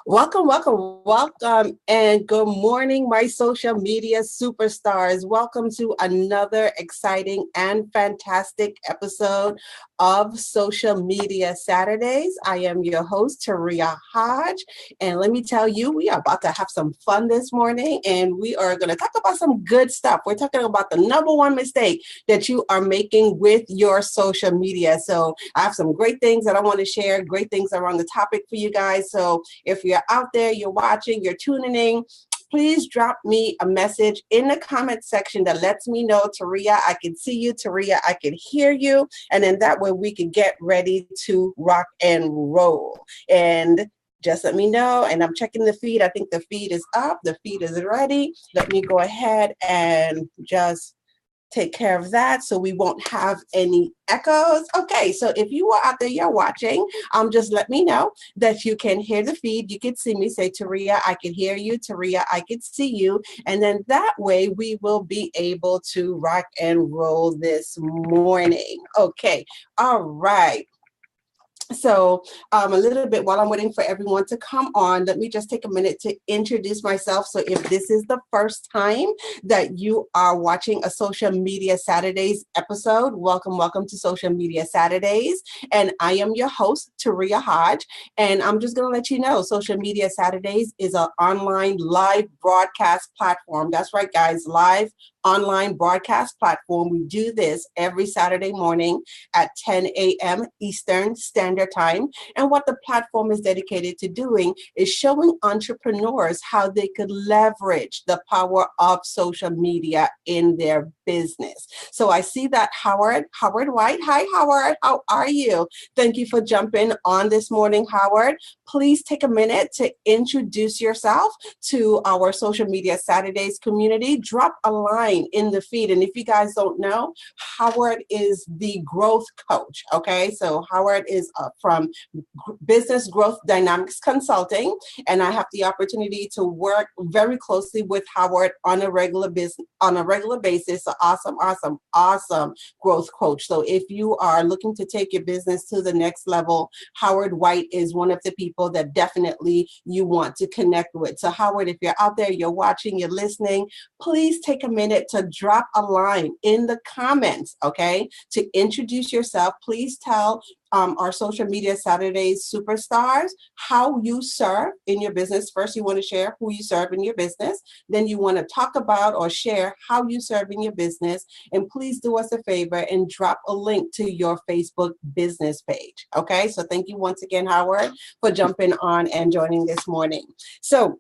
Welcome, and good morning, my social media superstars. Welcome to another exciting and fantastic episode of Social Media Saturdays. I am your host, Taria Hodge, and let me tell you, we are about to have some fun this morning, and we are going to talk about some good stuff. We're talking about the number one mistake that you are making with your social media. So I have some great things that I want to share, great things around the topic for you guys. So if you're out there, you're watching, you're tuning in, please drop me a message in the comment section that lets me know, Taria, I can see you. Taria, I can hear you. And then that way we can get ready to rock and roll. And just let me know. And I'm checking the feed. I think the feed is up. The feed is ready. Let me go ahead and just take care of that so we won't have any echoes. Okay, so if you are out there, you're watching, just let me know that you can hear the feed. You can see me. Say, Taria, I can hear you. Taria, I can see you. And then that way we will be able to rock and roll this morning. Okay, all right. So a little bit while I'm waiting for everyone to come on, let me just take a minute to introduce myself. So if this is the first time that you are watching a Social Media Saturdays episode, welcome to Social Media Saturdays. And I am your host, Taria Hodge. And I'm just going to let you know, Social Media Saturdays is an online live broadcast platform. That's right, guys, live online broadcast platform. We do this every Saturday morning at 10 a.m. Eastern Standard Time. And what the platform is dedicated to doing is showing entrepreneurs how they could leverage the power of social media in their business. So I see that Howard White. Hi, Howard. How are you? Thank you for jumping on this morning, Howard. Please take a minute to introduce yourself to our Social Media Saturdays community. Drop a line in the feed. And if you guys don't know, Howard is the growth coach. Okay, so Howard is from Business Growth Dynamics Consulting, and I have the opportunity to work very closely with Howard on a regular basis. So awesome growth coach. So if you are looking to take your business to the next level, Howard White is one of the people that definitely you want to connect with. So Howard, if you're out there, you're watching, you're listening, please take a minute to drop a line in the comments, okay, to introduce yourself. Please tell our Social Media Saturdays superstars how you serve in your business. First, you want to share who you serve in your business. Then you want to talk about or share how you serve in your business. And please do us a favor and drop a link to your Facebook business page. Okay, so thank you once again, Howard, for jumping on and joining this morning. So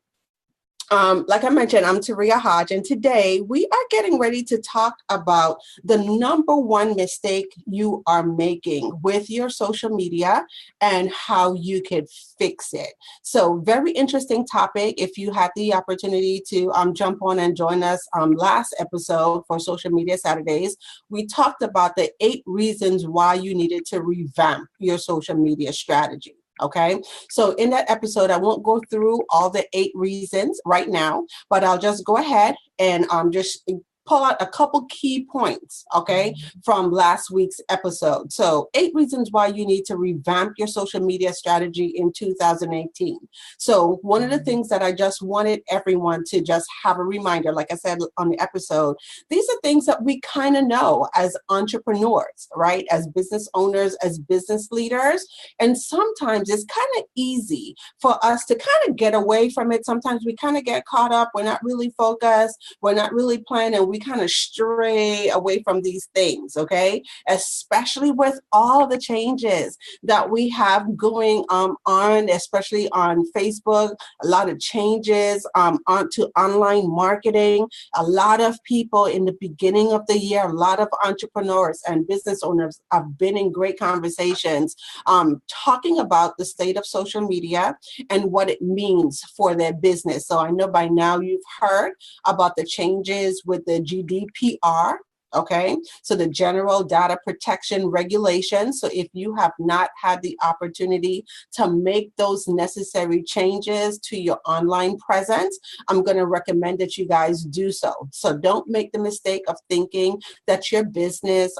like I mentioned, I'm Taria Hodge, and today we are getting ready to talk about the number one mistake you are making with your social media and how you could fix it. So very interesting topic. If you had the opportunity to jump on and join us last episode for Social Media Saturdays, we talked about the 8 reasons why you needed to revamp your social media strategy. Okay, so in that episode, I won't go through all the 8 reasons right now, but I'll just go ahead and just pull out a couple key points, okay, from last week's episode. So 8 reasons why you need to revamp your social media strategy in 2018. So one of the things that I just wanted everyone to just have a reminder, like I said on the episode, these are things that we kind of know as entrepreneurs, right? As business owners, as business leaders. And sometimes it's kind of easy for us to kind of get away from it. Sometimes we kind of get caught up. We're not really focused. We're not really planning. We kind of stray away from these things, okay? Especially with all the changes that we have going on, especially on Facebook, a lot of changes onto online marketing. A lot of people in the beginning of the year, a lot of entrepreneurs and business owners have been in great conversations talking about the state of social media and what it means for their business. So I know by now you've heard about the changes with the GDPR. okay? So the General Data Protection Regulation. So if you have not had the opportunity to make those necessary changes to your online presence, I'm going to recommend that you guys do so. So don't make the mistake of thinking that your business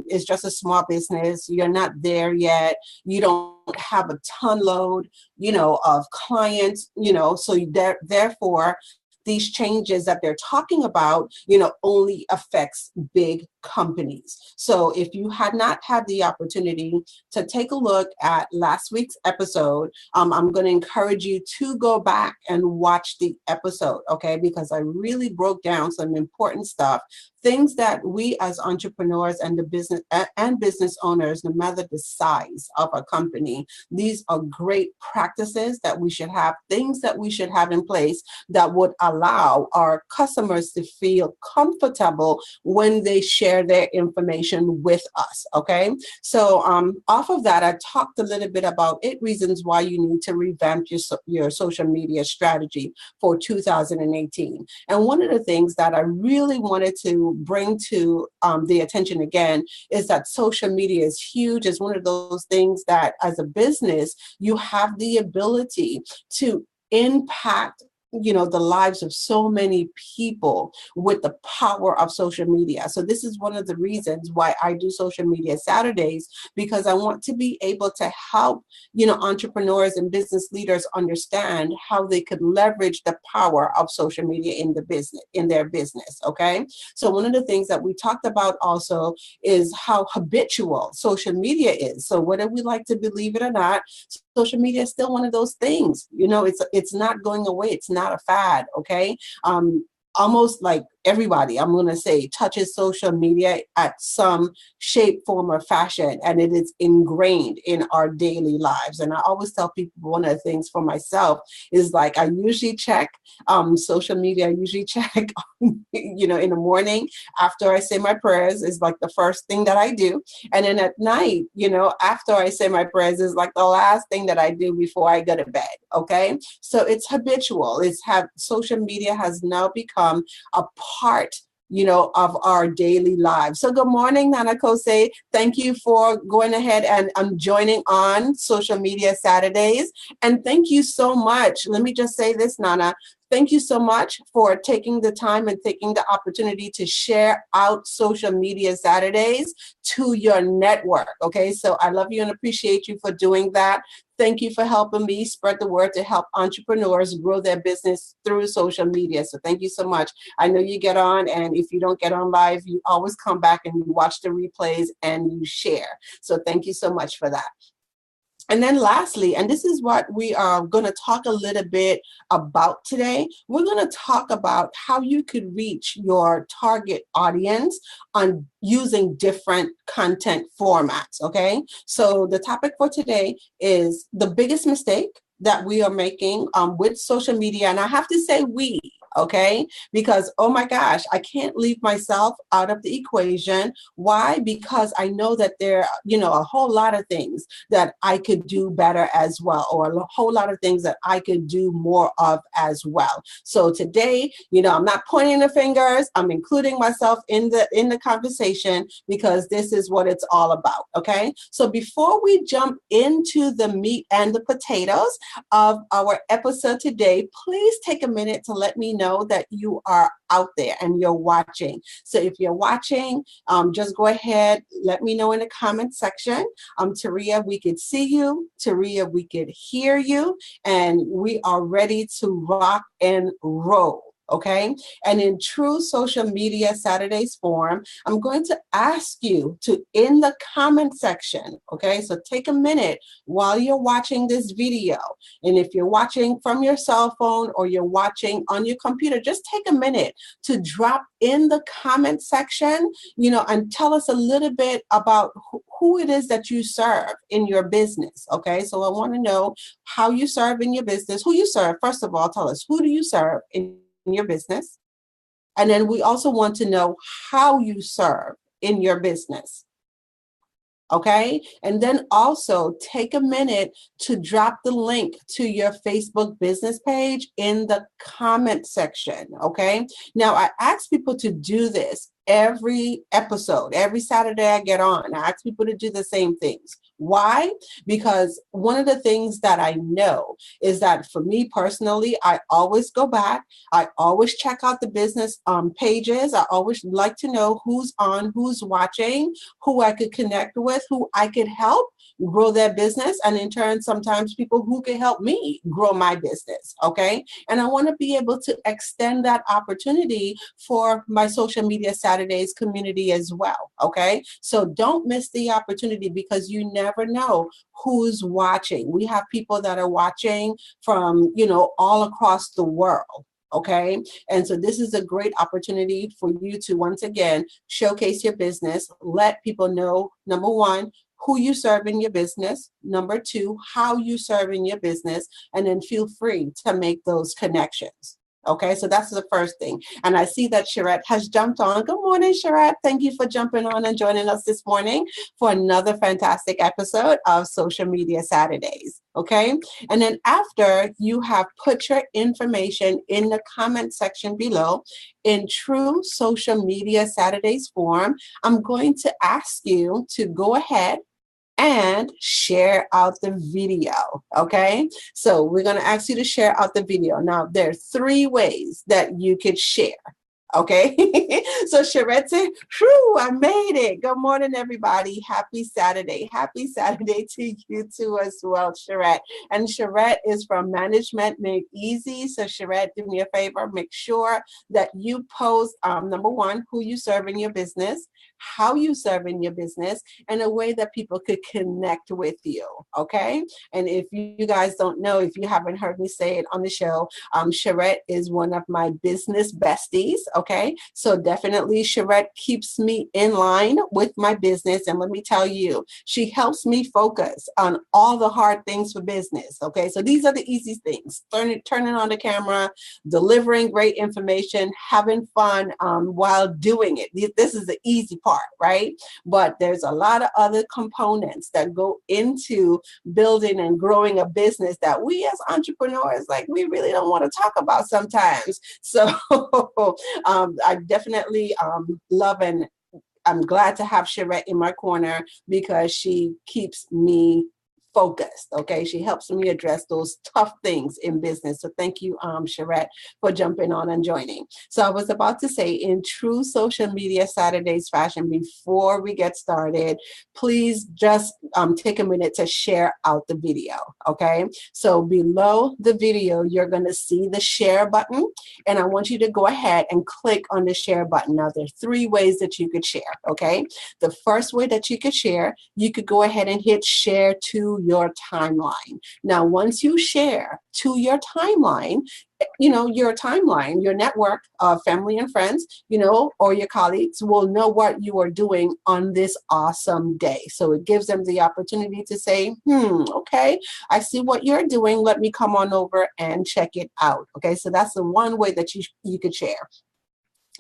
is just a small business. You're not there yet. You don't have a ton load, of clients, so therefore these changes that they're talking about, only affects big companies. So if you had not had the opportunity to take a look at last week's episode, I'm going to encourage you to go back and watch the episode, okay? Because I really broke down some important stuff, things that we as entrepreneurs and business owners, no matter the size of a company, these are great practices that we should have, things that we should have in place that would allow our customers to feel comfortable when they share their information with us, okay? So off of that, I talked a little bit about 8 reasons why you need to revamp your social media strategy for 2018. And one of the things that I really wanted to bring to the attention again is that social media is huge. It's one of those things that as a business, you have the ability to impact the lives of so many people with the power of social media. So this is one of the reasons why I do social media Saturdays, because I want to be able to help, entrepreneurs and business leaders understand how they could leverage the power of social media in their business. Okay. So one of the things that we talked about also is how habitual social media is. So whether we like to believe it or not, social media is still one of those things. It's not going away. It's not a fad. Okay. Almost like everybody, I'm going to say, touches social media at some shape, form, or fashion, and it is ingrained in our daily lives. And I always tell people, one of the things for myself is like, I usually check social media. I usually check, in the morning after I say my prayers is like the first thing that I do. And then at night, after I say my prayers is like the last thing that I do before I go to bed. Okay. So it's habitual. Social media has now become a part, of our daily lives. So good morning, Nana Kose. Thank you for going ahead and joining on Social Media Saturdays. And thank you so much. Let me just say this, Nana. Thank you so much for taking the time and taking the opportunity to share out Social Media Saturdays to your network. Okay, so I love you and appreciate you for doing that. Thank you for helping me spread the word to help entrepreneurs grow their business through social media. So thank you so much. I know you get on, and if you don't get on live, you always come back and you watch the replays and you share. So thank you so much for that. And then lastly, and this is what we are going to talk a little bit about today, we're going to talk about how you could reach your target audience on using different content formats, okay? So the topic for today is the biggest mistake that we are making with social media. And I have to say we, okay? Because, oh my gosh, I can't leave myself out of the equation. Why? Because I know that there are, a whole lot of things that I could do better as well, or a whole lot of things that I could do more of as well. So today, I'm not pointing the fingers. I'm including myself in the conversation because this is what it's all about, okay? So before we jump into the meat and the potatoes of our episode today, please take a minute to let me know that you are out there and you're watching. So if you're watching, just go ahead, let me know in the comment section. Taria, we could see you. Taria, we could hear you. And we are ready to rock and roll. Okay. And in true Social Media Saturdays form, I'm going to ask you to, in the comment section, okay, so take a minute while you're watching this video. And if you're watching from your cell phone or you're watching on your computer, just take a minute to drop in the comment section, and tell us a little bit about who it is that you serve in your business. Okay. So I want to know how you serve in your business, who you serve. First of all, tell us, who do you serve in your business? And then we also want to know how you serve in your business. Okay. And then also take a minute to drop the link to your Facebook business page in the comment section. Okay. Now I ask people to do this every episode, every Saturday I get on. I ask people to do the same things. Why? Because one of the things that I know is that for me personally, I always go back. I always check out the business pages. I always like to know who's on, who's watching, who I could connect with, who I could help grow their business, and in turn, sometimes people who can help me grow my business, okay? And I want to be able to extend that opportunity for my social media Saturdays community as well, okay? So don't miss the opportunity, because you never know who's watching. We have people that are watching from, all across the world. Okay. And so this is a great opportunity for you to once again showcase your business, let people know, number one, who you serve in your business, number two, how you serve in your business, and then feel free to make those connections. Okay, so that's the first thing. And I see that Sharette has jumped on. Good morning, Sharette. Thank you for jumping on and joining us this morning for another fantastic episode of Social Media Saturdays. Okay, and then after you have put your information in the comment section below in true Social Media Saturdays form, I'm going to ask you to go ahead and share out the video, okay? So we're gonna ask you to share out the video. Now, there are 3 ways that you could share, okay? So Sharette said, whew, I made it. Good morning, everybody. Happy Saturday. Happy Saturday to you too as well, Sharette. And Sharette is from Management Made Easy. So Sharette, do me a favor, make sure that you post, number one, who you serve in your business, how you serve in your business, and a way that people could connect with you, okay? And if you guys don't know, if you haven't heard me say it on the show, Sharette is one of my business besties, okay? So definitely Sharette keeps me in line with my business, and let me tell you, she helps me focus on all the hard things for business, okay? So these are the easy things: turning on the camera, delivering great information, having fun while doing it. This is the easy part, right? But there's a lot of other components that go into building and growing a business that we as entrepreneurs, we really don't want to talk about sometimes. So I definitely love, and I'm glad to have Sharette in my corner, because she keeps me focused, okay? She helps me address those tough things in business. So thank you, Sharette, for jumping on and joining. So I was about to say, in true Social Media Saturdays fashion, before we get started, please just take a minute to share out the video, okay? So below the video, you're gonna see the share button, and I want you to go ahead and click on the share button. Now, there are 3 ways that you could share, okay? The first way that you could share, you could go ahead and hit share to your timeline. Now, once you share to your timeline, your network of family and friends, or your colleagues will know what you are doing on this awesome day. So it gives them the opportunity to say, okay, I see what you're doing. Let me come on over and check it out. Okay, so that's the one way that you could share.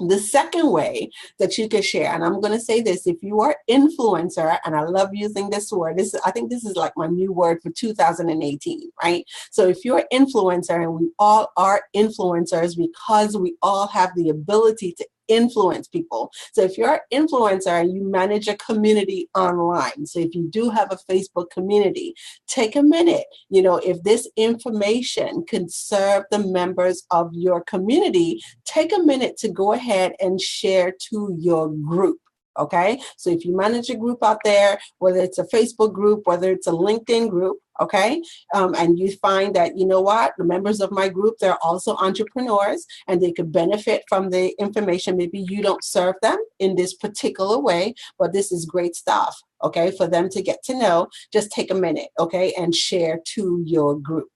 The second way that you can share, and I'm going to say this, if you are influencer, and I love using this word, I think this is like my new word for 2018, right? So if you're an influencer, and we all are influencers because we all have the ability to influence people. So if you're an influencer and you manage a community online, so if you do have a Facebook community, take a minute. If this information can serve the members of your community, take a minute to go ahead and share to your group. Okay, so if you manage a group out there, whether it's a Facebook group, whether it's a LinkedIn group, okay, and you find that, the members of my group, they're also entrepreneurs and they could benefit from the information. Maybe you don't serve them in this particular way, but this is great stuff, okay, for them to get to know. Just take a minute, okay, and share to your group.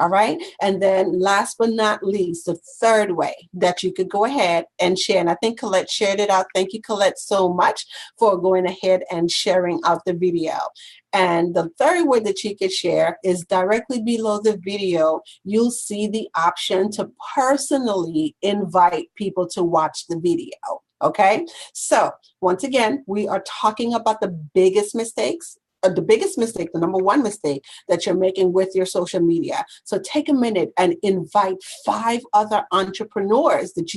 All right. And then last but not least, the third way that you could go ahead and share, and I think Colette shared it out. Thank you, Colette, so much for going ahead and sharing out the video. And the third way that you could share is directly below the video. You'll see the option to personally invite people to watch the video. Okay. So once again, we are talking about the biggest mistakes. The number one mistake that you're making with your social media. So take a minute and invite 5 other entrepreneurs that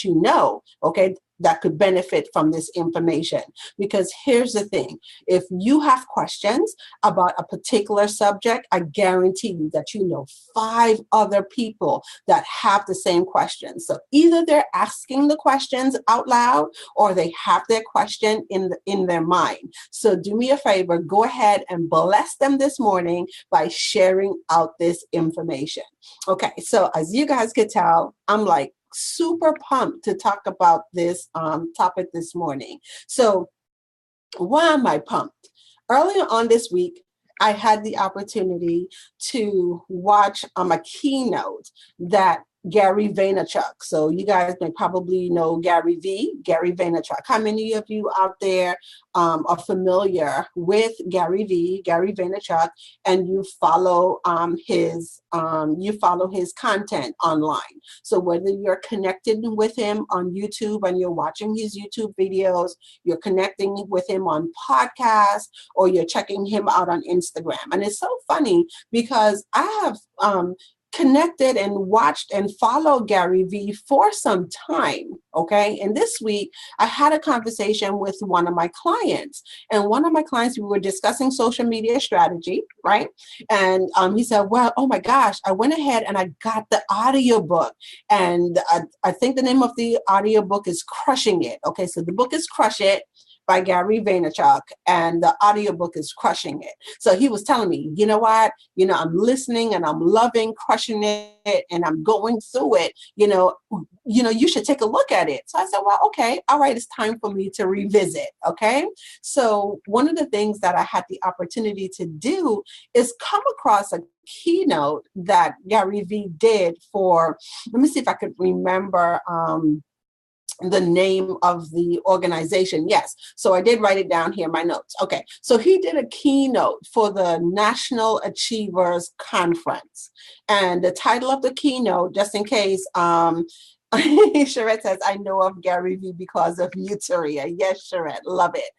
you know, okay, that could benefit from this information. Because here's the thing, if you have questions about a particular subject, I guarantee you that you know 5 other people that have the same questions. So either they're asking the questions out loud or they have their question in their mind. So do me a favor, go ahead and bless them this morning by sharing out this information. Okay, so as you guys could tell, I'm like super pumped to talk about this topic this morning. So why am I pumped? Earlier on this week, I had the opportunity to watch a keynote that Gary Vaynerchuk. So you guys may probably know Gary Vee, Gary Vaynerchuk. How many of you out there are familiar with Gary Vee, Gary Vaynerchuk, and you follow his content online? So whether you're connected with him on YouTube and you're watching his YouTube videos, you're connecting with him on podcasts, or you're checking him out on Instagram. And it's so funny because I have connected and watched and followed Gary Vee for some time, okay? And this week, I had a conversation with one of my clients. And one of my clients, we were discussing social media strategy, right? And he said, well, oh my gosh, I went ahead and I got the audiobook. And I think the name of the audiobook is Crushing It. Okay, so the book is Crush It by Gary Vaynerchuk, and the audiobook is Crushing It. So he was telling me, you know what, I'm listening and I'm loving Crushing It and I'm going through it, you should take a look at it. So I said, well, okay, all right, it's time for me to revisit, okay? So one of the things that I had the opportunity to do is come across a keynote that Gary Vee did for, let me see if I could remember, the name of the organization. Yes. So I did write it down here in my notes. Okay. So he did a keynote for the National Achievers Conference. And the title of the keynote, just in case, Sharette says, I know of Gary Vee because of you, Taria. Yes, Sharette, love it.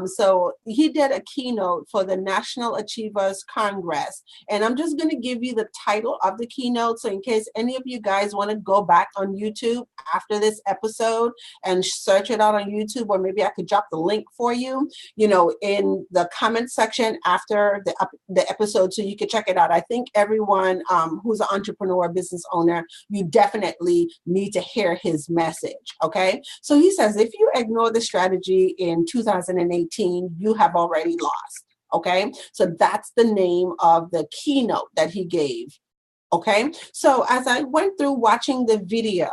So he did a keynote for the National Achievers Congress. And I'm just going to give you the title of the keynote. So in case any of you guys want to go back on YouTube after this episode and search it out on YouTube, or maybe I could drop the link for you, in the comment section after the episode, so you can check it out. I think everyone who's an entrepreneur, business owner, you definitely need to hear his message, okay? So he says, if you ignore the strategy in 2018, you have already lost, okay? So that's the name of the keynote that he gave. Okay, so as I went through watching the video,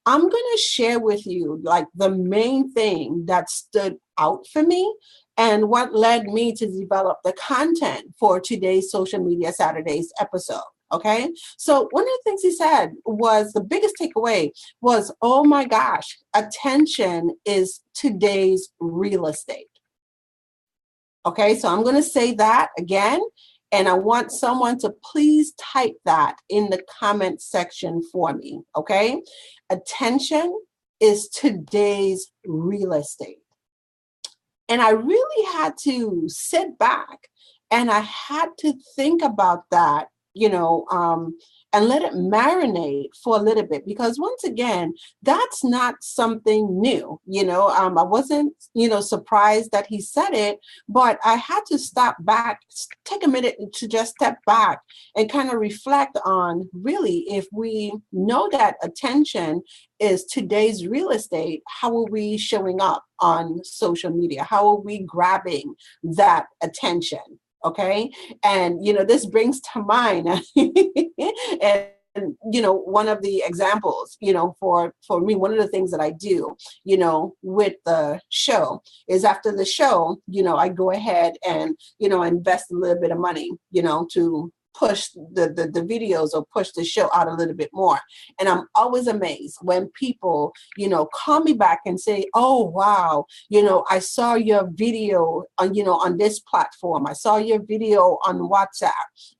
I'm going to share with you like the main thing that stood out for me and what led me to develop the content for today's Social Media Saturdays episode. Okay, so one of the things he said was, the biggest takeaway was, oh my gosh, attention is today's real estate. Okay, so I'm going to say that again. And I want someone to please type that in the comment section for me, okay? Attention is today's real estate. And I really had to sit back and I had to think about that, and let it marinate for a little bit, because once again, that's not something new. I wasn't, surprised that he said it, but I had to stop back, take a minute to just step back and kind of reflect on, really, if we know that attention is today's real estate, how are we showing up on social media? How are we grabbing that attention? Okay. And, this brings to mind, and, one of the examples, for me, one of the things that I do, with the show is, after the show, I go ahead and, invest a little bit of money, to push the videos or push the show out a little bit more. And I'm always amazed when people, call me back and say, oh, wow, I saw your video on, on this platform. I saw your video on WhatsApp,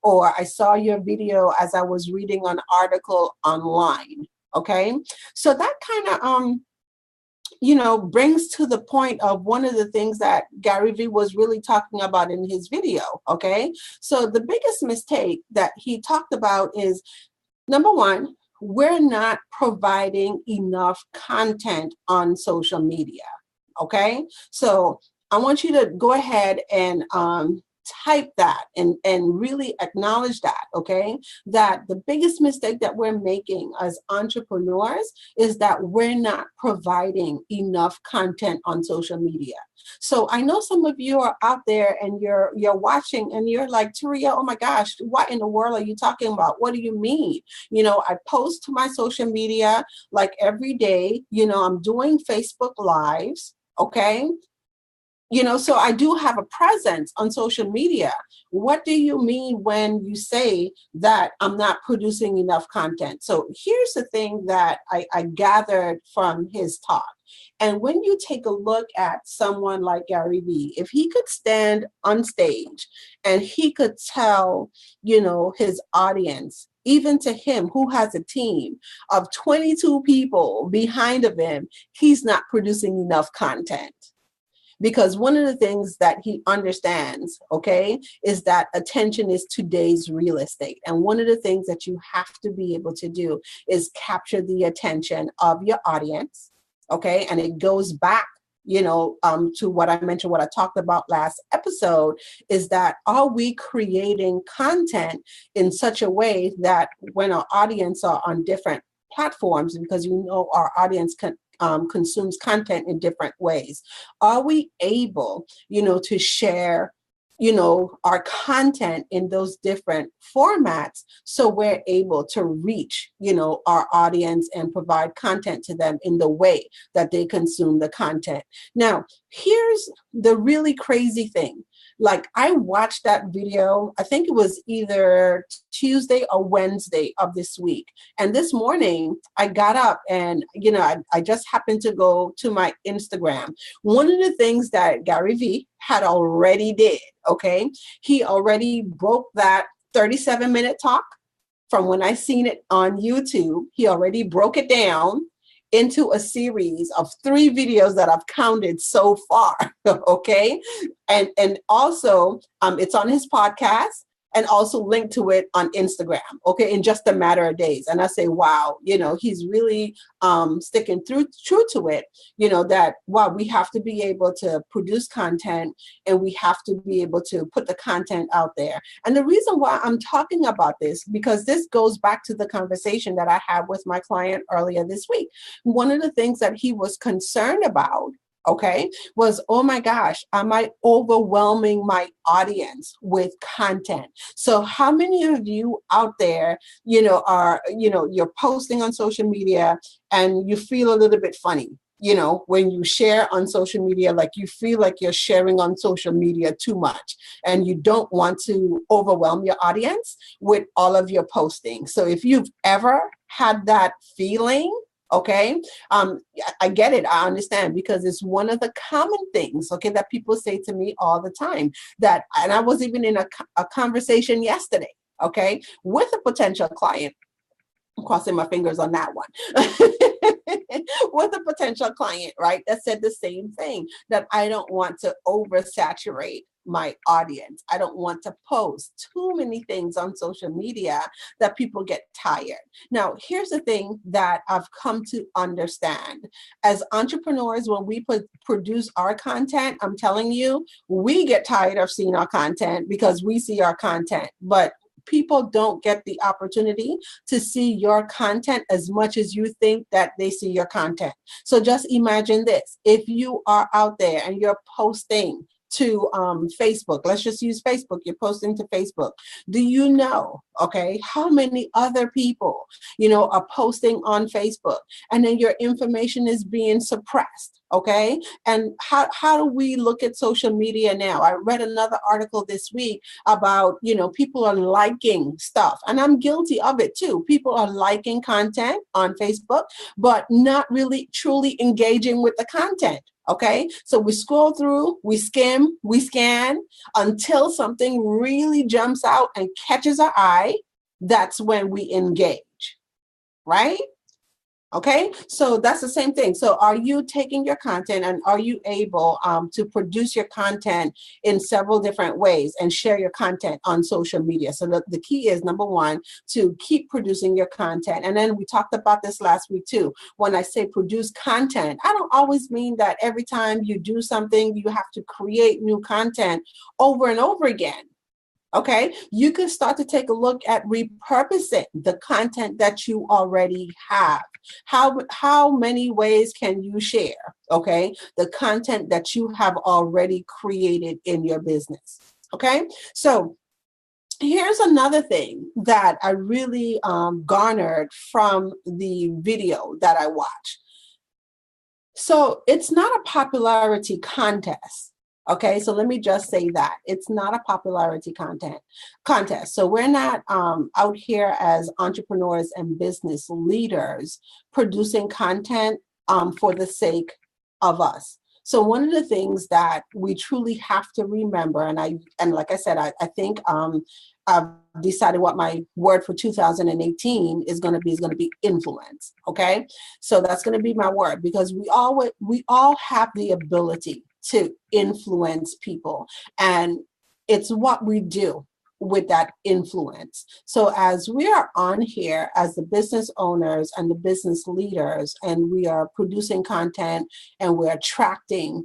or I saw your video as I was reading an article online. Okay. So that kind of, brings to the point of one of the things that Gary Vee was really talking about in his video, okay? So the biggest mistake that he talked about is, number one, we're not providing enough content on social media. Okay, so I want you to go ahead and type that and really acknowledge that, okay? That the biggest mistake that we're making as entrepreneurs is that we're not providing enough content on social media. So I know some of you are out there and you're watching and you're like, Taria, oh my gosh, what in the world are you talking about? What do you mean? You know, I post to my social media like every day. You know, I'm doing Facebook Lives, okay? You know, so I do have a presence on social media. What do you mean when you say that I'm not producing enough content? So here's the thing that I gathered from his talk. And when you take a look at someone like Gary Vee, if he could stand on stage and he could tell, you know, his audience, even to him who has a team of 22 people behind of him, he's not producing enough content. Because one of the things that he understands, okay, is that attention is today's real estate. And one of the things that you have to be able to do is capture the attention of your audience, okay? And it goes back, you know, to what I mentioned, what I talked about last episode, is that are we creating content in such a way that when our audience are on different platforms, because you know our audience consumes content in different ways. Are we able, you know, to share, you know, our content in those different formats so we're able to reach, you know, our audience and provide content to them in the way that they consume the content? Now, here's the really crazy thing. Like, I watched that video, I think it was either Tuesday or Wednesday of this week. And this morning I got up and, you know, I just happened to go to my Instagram. One of the things that Gary Vee had already did, okay, he already broke that 37-minute talk from when I seen it on YouTube. He already broke it down into a series of 3 videos that I've counted so far, okay? And also, it's on his podcast and also linked to it on Instagram, okay, in just a matter of days. And I say, wow, you know, he's really sticking true to it, you know, that, wow, we have to be able to produce content and we have to be able to put the content out there. And the reason why I'm talking about this, because this goes back to the conversation that I had with my client earlier this week. One of the things that he was concerned about, okay, was, oh my gosh, am I overwhelming my audience with content? So how many of you out there, you know, are, you know, you're posting on social media and you feel a little bit funny, you know, when you share on social media, like you feel like you're sharing on social media too much and you don't want to overwhelm your audience with all of your posting. So if you've ever had that feeling, okay, I get it. I understand, because it's one of the common things, okay, that people say to me all the time. That, and I was even in a conversation yesterday, okay, with a potential client. I'm crossing my fingers on that one. With a potential client, right, that said the same thing, that I don't want to oversaturate my audience. I don't want to post too many things on social media that people get tired. Now, here's the thing that I've come to understand. As entrepreneurs, when we produce our content, I'm telling you, we get tired of seeing our content because we see our content. But people don't get the opportunity to see your content as much as you think that they see your content. So just imagine this. If you are out there and you're posting to Facebook, let's just use Facebook, you're posting to Facebook. Do you know, okay, how many other people, you know, are posting on Facebook, and then your information is being suppressed, okay? And how do we look at social media now? I read another article this week about, you know, people are liking stuff, and I'm guilty of it too. People are liking content on Facebook, but not really truly engaging with the content. Okay, so we scroll through, we skim, we scan until something really jumps out and catches our eye. That's when we engage, right? Okay, so that's the same thing. So are you taking your content and are you able to produce your content in several different ways and share your content on social media? So the key is, number one, to keep producing your content. And then we talked about this last week too. When I say produce content, I don't always mean that every time you do something, you have to create new content over and over again. Okay, you can start to take a look at repurposing the content that you already have. How many ways can you share, okay, the content that you have already created in your business? Okay, so here's another thing that I really garnered from the video that I watched. So it's not a popularity contest. Okay, so let me just say that it's not a popularity contest. So we're not out here as entrepreneurs and business leaders producing content for the sake of us. So one of the things that we truly have to remember, and like I said, I think I've decided what my word for 2018 is going to be influence. Okay, so that's going to be my word, because we all have the ability to influence people, and it's what we do with that influence. So as we are on here as the business owners and the business leaders, and we are producing content and we're attracting,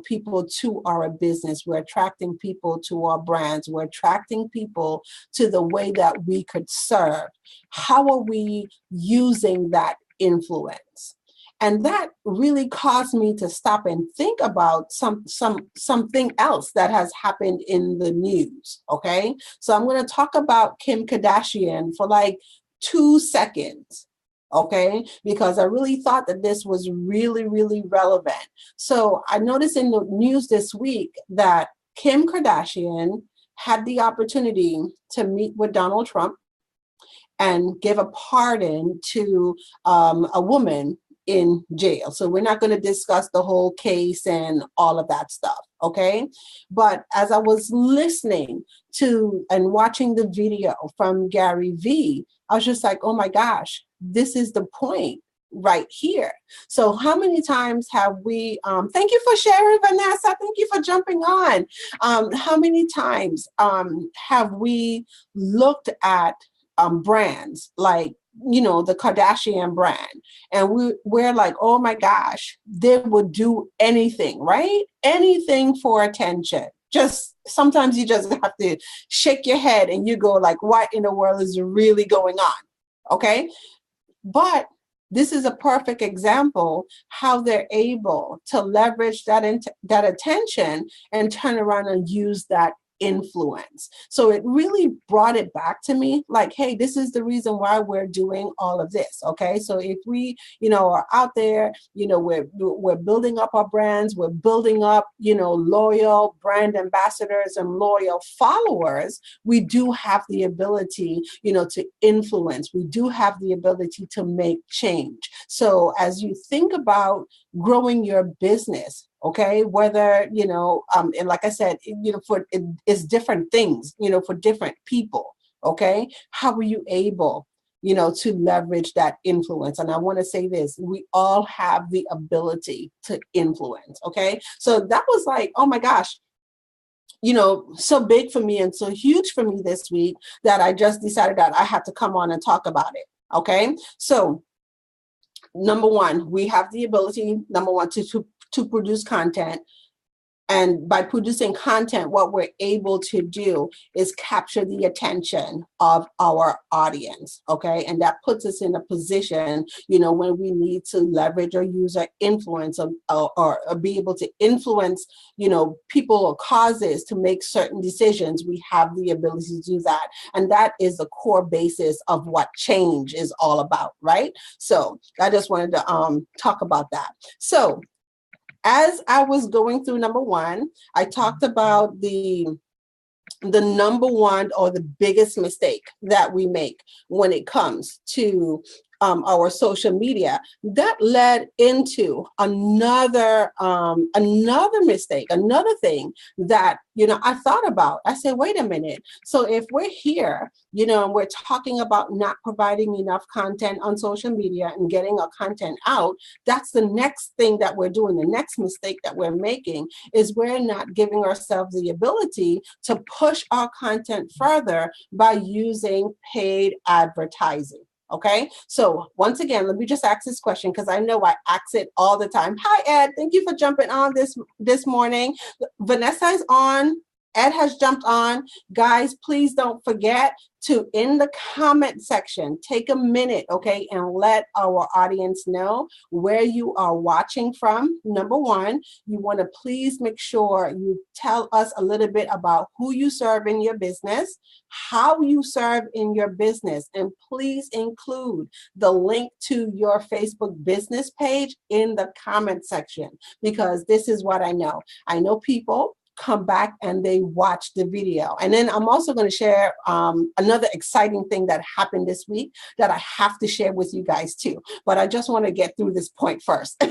people to our business, we're attracting people to our brands, we're attracting people to the way that we could serve. How are we using that influence? And that really caused me to stop and think about something else that has happened in the news. Okay, so I'm going to talk about Kim Kardashian for like 2 seconds. Okay, because I really thought that this was really, really relevant. So I noticed in the news this week that Kim Kardashian had the opportunity to meet with Donald Trump and give a pardon to a woman in jail. So we're not going to discuss the whole case and all of that stuff, okay? But as I was listening to and watching the video from Gary Vee, I was just like, oh my gosh, this is the point right here. So how many times have we, thank you for sharing, Vanessa, thank you for jumping on. How many times have we looked at brands like, the Kardashian brand, and we're like, oh my gosh, they would do anything, right? Anything for attention. Just sometimes you just have to shake your head and you go like, what in the world is really going on? Okay, but this is a perfect example how they're able to leverage that attention and turn around and use that influence. So it really brought it back to me like, hey, this is the reason why we're doing all of this. Okay, so if we are out there, we're building up our brands, we're building up loyal brand ambassadors and loyal followers, we do have the ability to influence, we do have the ability to make change. So as you think about growing your business, okay, whether, and like I said, it's different things, for different people, okay? How are you able, to leverage that influence? And I want to say this, we all have the ability to influence, okay? So that was like, oh my gosh, so big for me and so huge for me this week that I just decided that I had to come on and talk about it, okay? So number one, we have the ability, to produce content. And by producing content, what we're able to do is capture the attention of our audience, okay? And that puts us in a position, when we need to leverage or use our influence or be able to influence, people or causes to make certain decisions. We have the ability to do that. And that is the core basis of what change is all about, right? So I just wanted to talk about that. So as I was going through number one, I talked about the number one or the biggest mistake that we make when it comes to our social media, that led into another mistake, another thing that, I thought about. I said, wait a minute. So if we're here, and we're talking about not providing enough content on social media and getting our content out, that's the next thing that we're doing. The next mistake that we're making is we're not giving ourselves the ability to push our content further by using paid advertising. Okay, so once again, let me just ask this question because I know I ask it all the time. Hi, Ed. Thank you for jumping on this morning. Vanessa is on. Ed has jumped on. Guys, please don't forget to, in the comment section, take a minute, okay, and let our audience know where you are watching from. Number one, you want to please make sure you tell us a little bit about who you serve in your business, how you serve in your business, and please include the link to your Facebook business page in the comment section, because this is what I know. I know people come back and they watch the video. And then I'm also going to share another exciting thing that happened this week that I have to share with you guys too. But I just want to get through this point first.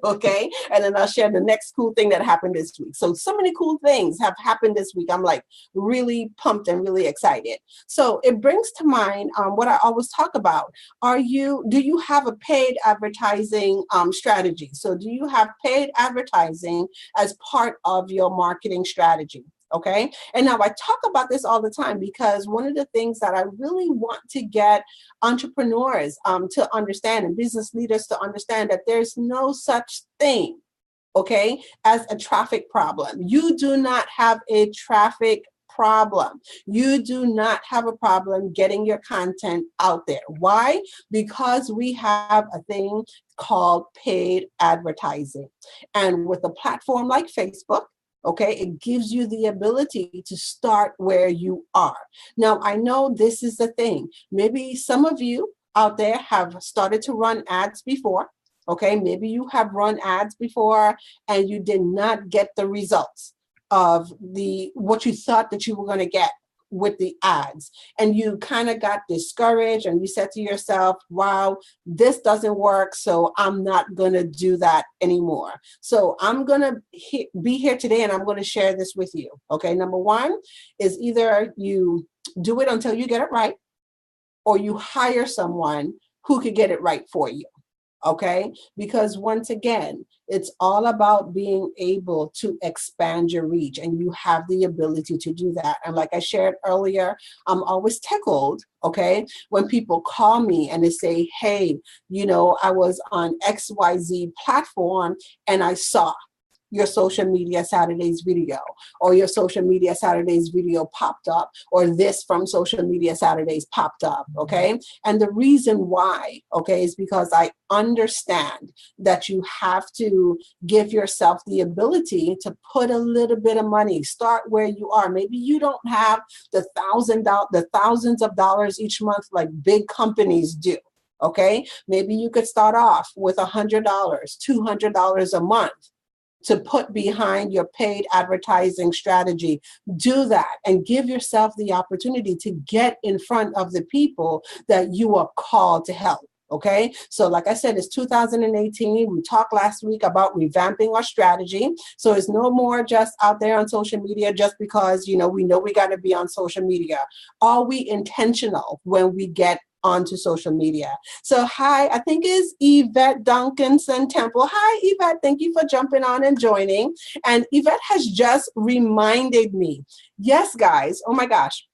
Okay. And then I'll share the next cool thing that happened this week. So many cool things have happened this week. I'm like really pumped and really excited. So it brings to mind what I always talk about. Do you have a paid advertising strategy? So do you have paid advertising as part of your marketing strategy? Okay. And now I talk about this all the time because one of the things that I really want to get entrepreneurs to understand and business leaders to understand that there's no such thing, okay, as a traffic problem. You do not have a traffic problem. You do not have a problem getting your content out there. Why? Because we have a thing called paid advertising. And with a platform like Facebook, okay, it gives you the ability to start where you are. Now, I know this is the thing. Maybe some of you out there have started to run ads before. Okay, maybe you have run ads before and you did not get the results of what you thought that you were going to get with the ads, and you kind of got discouraged and you said to yourself, wow, this doesn't work, so I'm not going to do that anymore. So I'm going to be here today and I'm going to share this with you. Okay, number one is either you do it until you get it right, or you hire someone who could get it right for you. Okay, because once again, it's all about being able to expand your reach, and you have the ability to do that. And like I shared earlier, I'm always tickled, okay, when people call me and they say, hey, I was on XYZ platform and I saw your social media Saturdays video, or your social media Saturdays video popped up, or this from social media Saturdays popped up, okay? And the reason why, okay, is because I understand that you have to give yourself the ability to put a little bit of money, start where you are. Maybe you don't have the thousands of dollars each month like big companies do. Okay, maybe you could start off with $100, $200 a month to put behind your paid advertising strategy. Do that and give yourself the opportunity to get in front of the people that you are called to help. Okay, so like I said, it's 2018. We talked last week about revamping our strategy. So it's no more just out there on social media just because, we know we got to be on social media. Are we intentional when we get onto social media? So hi, I think it's Yvette Duncanson Temple. Hi, Yvette. Thank you for jumping on and joining. And Yvette has just reminded me. Yes, guys. Oh my gosh.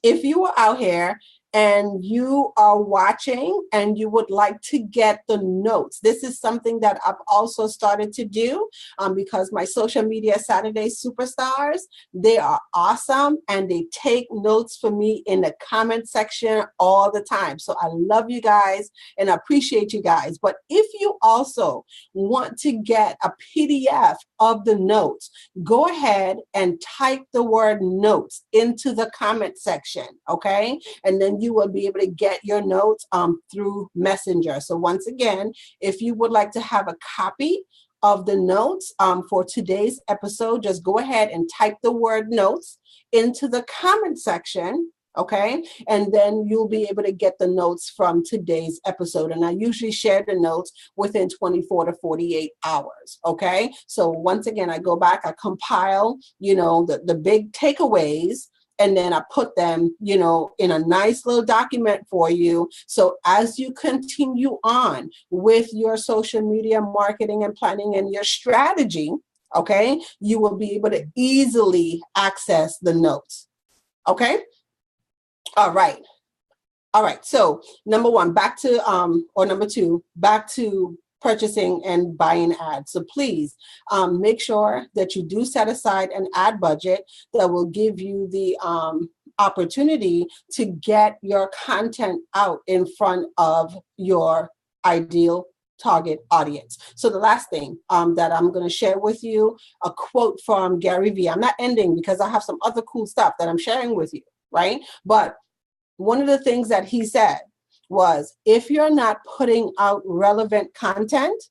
If you are out here and you are watching and you would like to get the notes, this is something that I've also started to do because my social media Saturday superstars, they are awesome and they take notes for me in the comment section all the time. So I love you guys and I appreciate you guys. But if you also want to get a PDF of the notes, go ahead and type the word notes into the comment section, okay? And then you will be able to get your notes through Messenger. So once again, if you would like to have a copy of the notes for today's episode, just go ahead and type the word notes into the comment section, Okay, and then you'll be able to get the notes from today's episode. And I usually share the notes within 24 to 48 hours. Okay, so once again, I go back, I compile, the big takeaways, and then I put them, in a nice little document for you. So as you continue on with your social media marketing and planning and your strategy, okay, you will be able to easily access the notes. Okay. All right. All right. So number one, number two, back to purchasing and buying ads. So please make sure that you do set aside an ad budget that will give you the opportunity to get your content out in front of your ideal target audience. So the last thing that I'm going to share with you, a quote from Gary Vee. I'm not ending because I have some other cool stuff that I'm sharing with you, right? But one of the things that he said was, if you're not putting out relevant content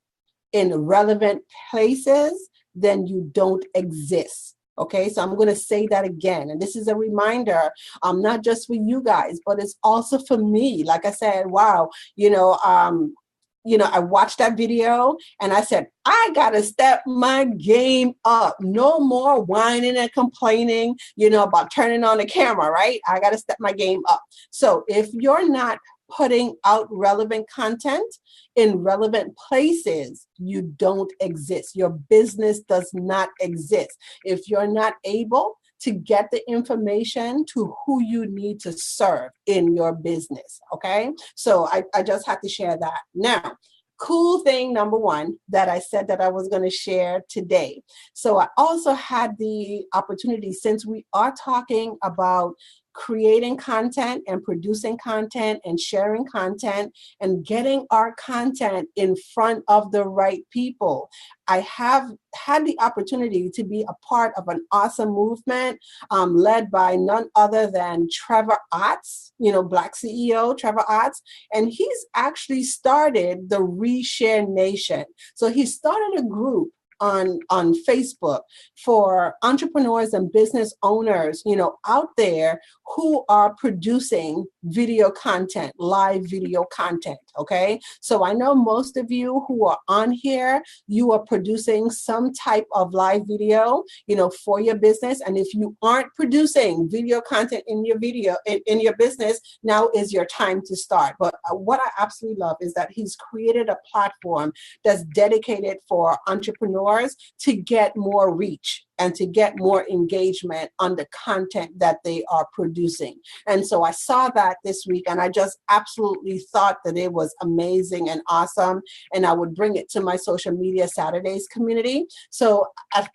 in relevant places, then you don't exist. Okay, so I'm going to say that again. And this is a reminder, not just for you guys, but it's also for me. Like I said, wow, I watched that video and I said, I got to step my game up. No more whining and complaining, about turning on the camera, right? I got to step my game up. So if you're not putting out relevant content in relevant places, you don't exist. Your business does not exist. If you're not able to get the information to who you need to serve in your business, okay? So I just have to share that. Now, cool thing number one that I said that I was going to share today. So I also had the opportunity, since we are talking about creating content and producing content and sharing content and getting our content in front of the right people, I have had the opportunity to be a part of an awesome movement led by none other than Trevor Otts, Black CEO Trevor Otts, and he's actually started the Reshare Nation. So he started a group on Facebook for entrepreneurs and business owners, out there who are producing video content, live video content. Okay. So I know most of you who are on here, you are producing some type of live video, for your business. And if you aren't producing video content in your in your business, now is your time to start. But what I absolutely love is that he's created a platform that's dedicated for entrepreneurs to get more reach and to get more engagement on the content that they are producing. And so I saw that this week and I just absolutely thought that it was amazing and awesome. And I would bring it to my Social Media Saturdays community. So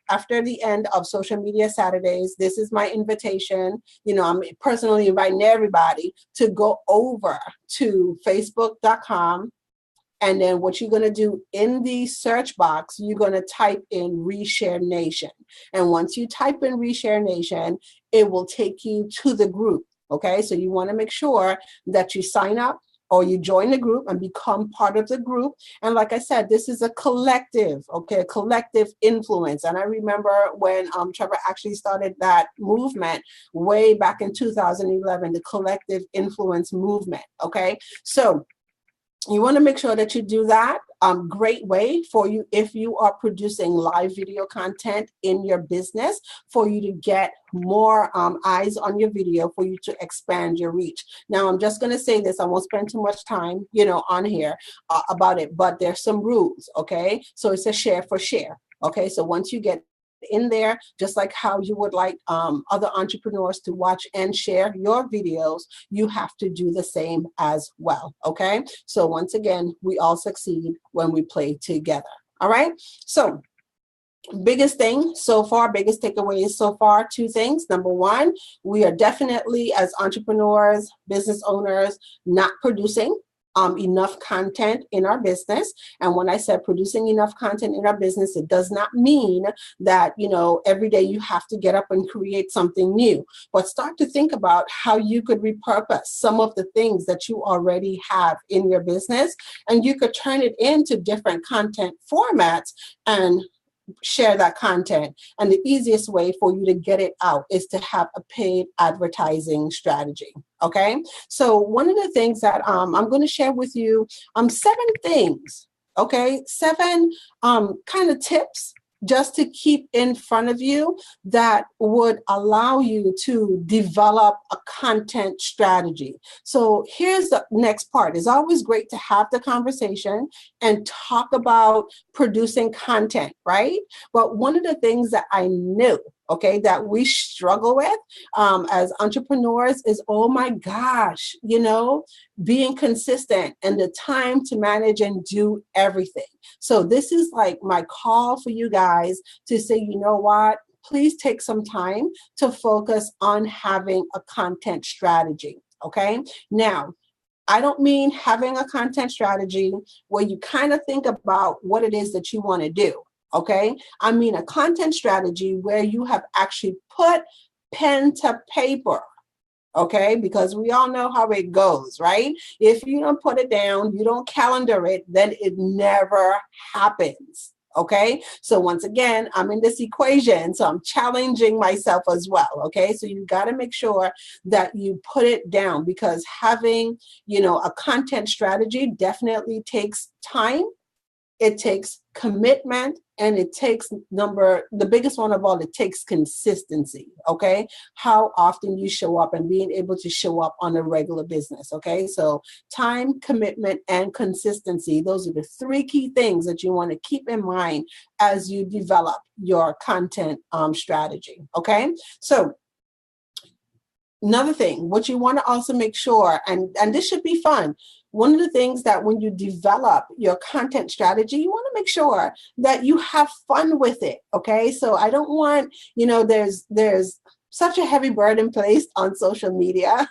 after the end of Social Media Saturdays, this is my invitation. I'm personally inviting everybody to go over to facebook.com. And then what you're going to do in the search box, you're going to type in Reshare Nation. And once you type in Reshare Nation, it will take you to the group. Okay, so you want to make sure that you sign up or you join the group and become part of the group. And like I said, this is a collective, okay, a collective influence. And I remember when Trevor actually started that movement way back in 2011, the collective influence movement. Okay, so you want to make sure that you do that. Great way for you if you are producing live video content in your business, for you to get more eyes on your video, for you to expand your reach. Now, I'm just going to say this. I won't spend too much time, on here about it, but there's some rules, okay? So it's a share for share, okay? So once you get in there, just like how you would like other entrepreneurs to watch and share your videos, you have to do the same as well. Okay, so once again, we all succeed when we play together. All right, so biggest thing so far, biggest takeaways so far, two things. Number one, we are definitely, as entrepreneurs, business owners, not producing enough content in our business. And when I said producing enough content in our business, it does not mean that, every day you have to get up and create something new, but start to think about how you could repurpose some of the things that you already have in your business, and you could turn it into different content formats and share that content. And the easiest way for you to get it out is to have a paid advertising strategy. Okay. So one of the things that I'm going to share with you, 7 things. Okay. 7 kind of tips just to keep in front of you that would allow you to develop a content strategy. So here's the next part. It's always great to have the conversation and talk about producing content, right? But one of the things that I knew, okay, that we struggle with as entrepreneurs is, oh my gosh, being consistent and the time to manage and do everything. So this is like my call for you guys to say, you know what? Please take some time to focus on having a content strategy. Okay. Now, I don't mean having a content strategy where you kind of think about what it is that you want to do. Okay. I mean a content strategy where you have actually put pen to paper. Okay, because we all know how it goes, right? If you don't put it down, you don't calendar it, then it never happens. Okay, so once again, I'm in this equation, so I'm challenging myself as well. Okay, so you got to make sure that you put it down, because having, a content strategy definitely takes time. It takes commitment, and it takes the biggest one of all, it takes consistency. Okay. How often you show up and being able to show up on a regular business. Okay. So time, commitment, and consistency. Those are the 3 key things that you want to keep in mind as you develop your content strategy. Okay. So another thing, what you want to also make sure, and this should be fun, one of the things that when you develop your content strategy, you want to make sure that you have fun with it. Okay. So I don't want, there's such a heavy burden placed on social media,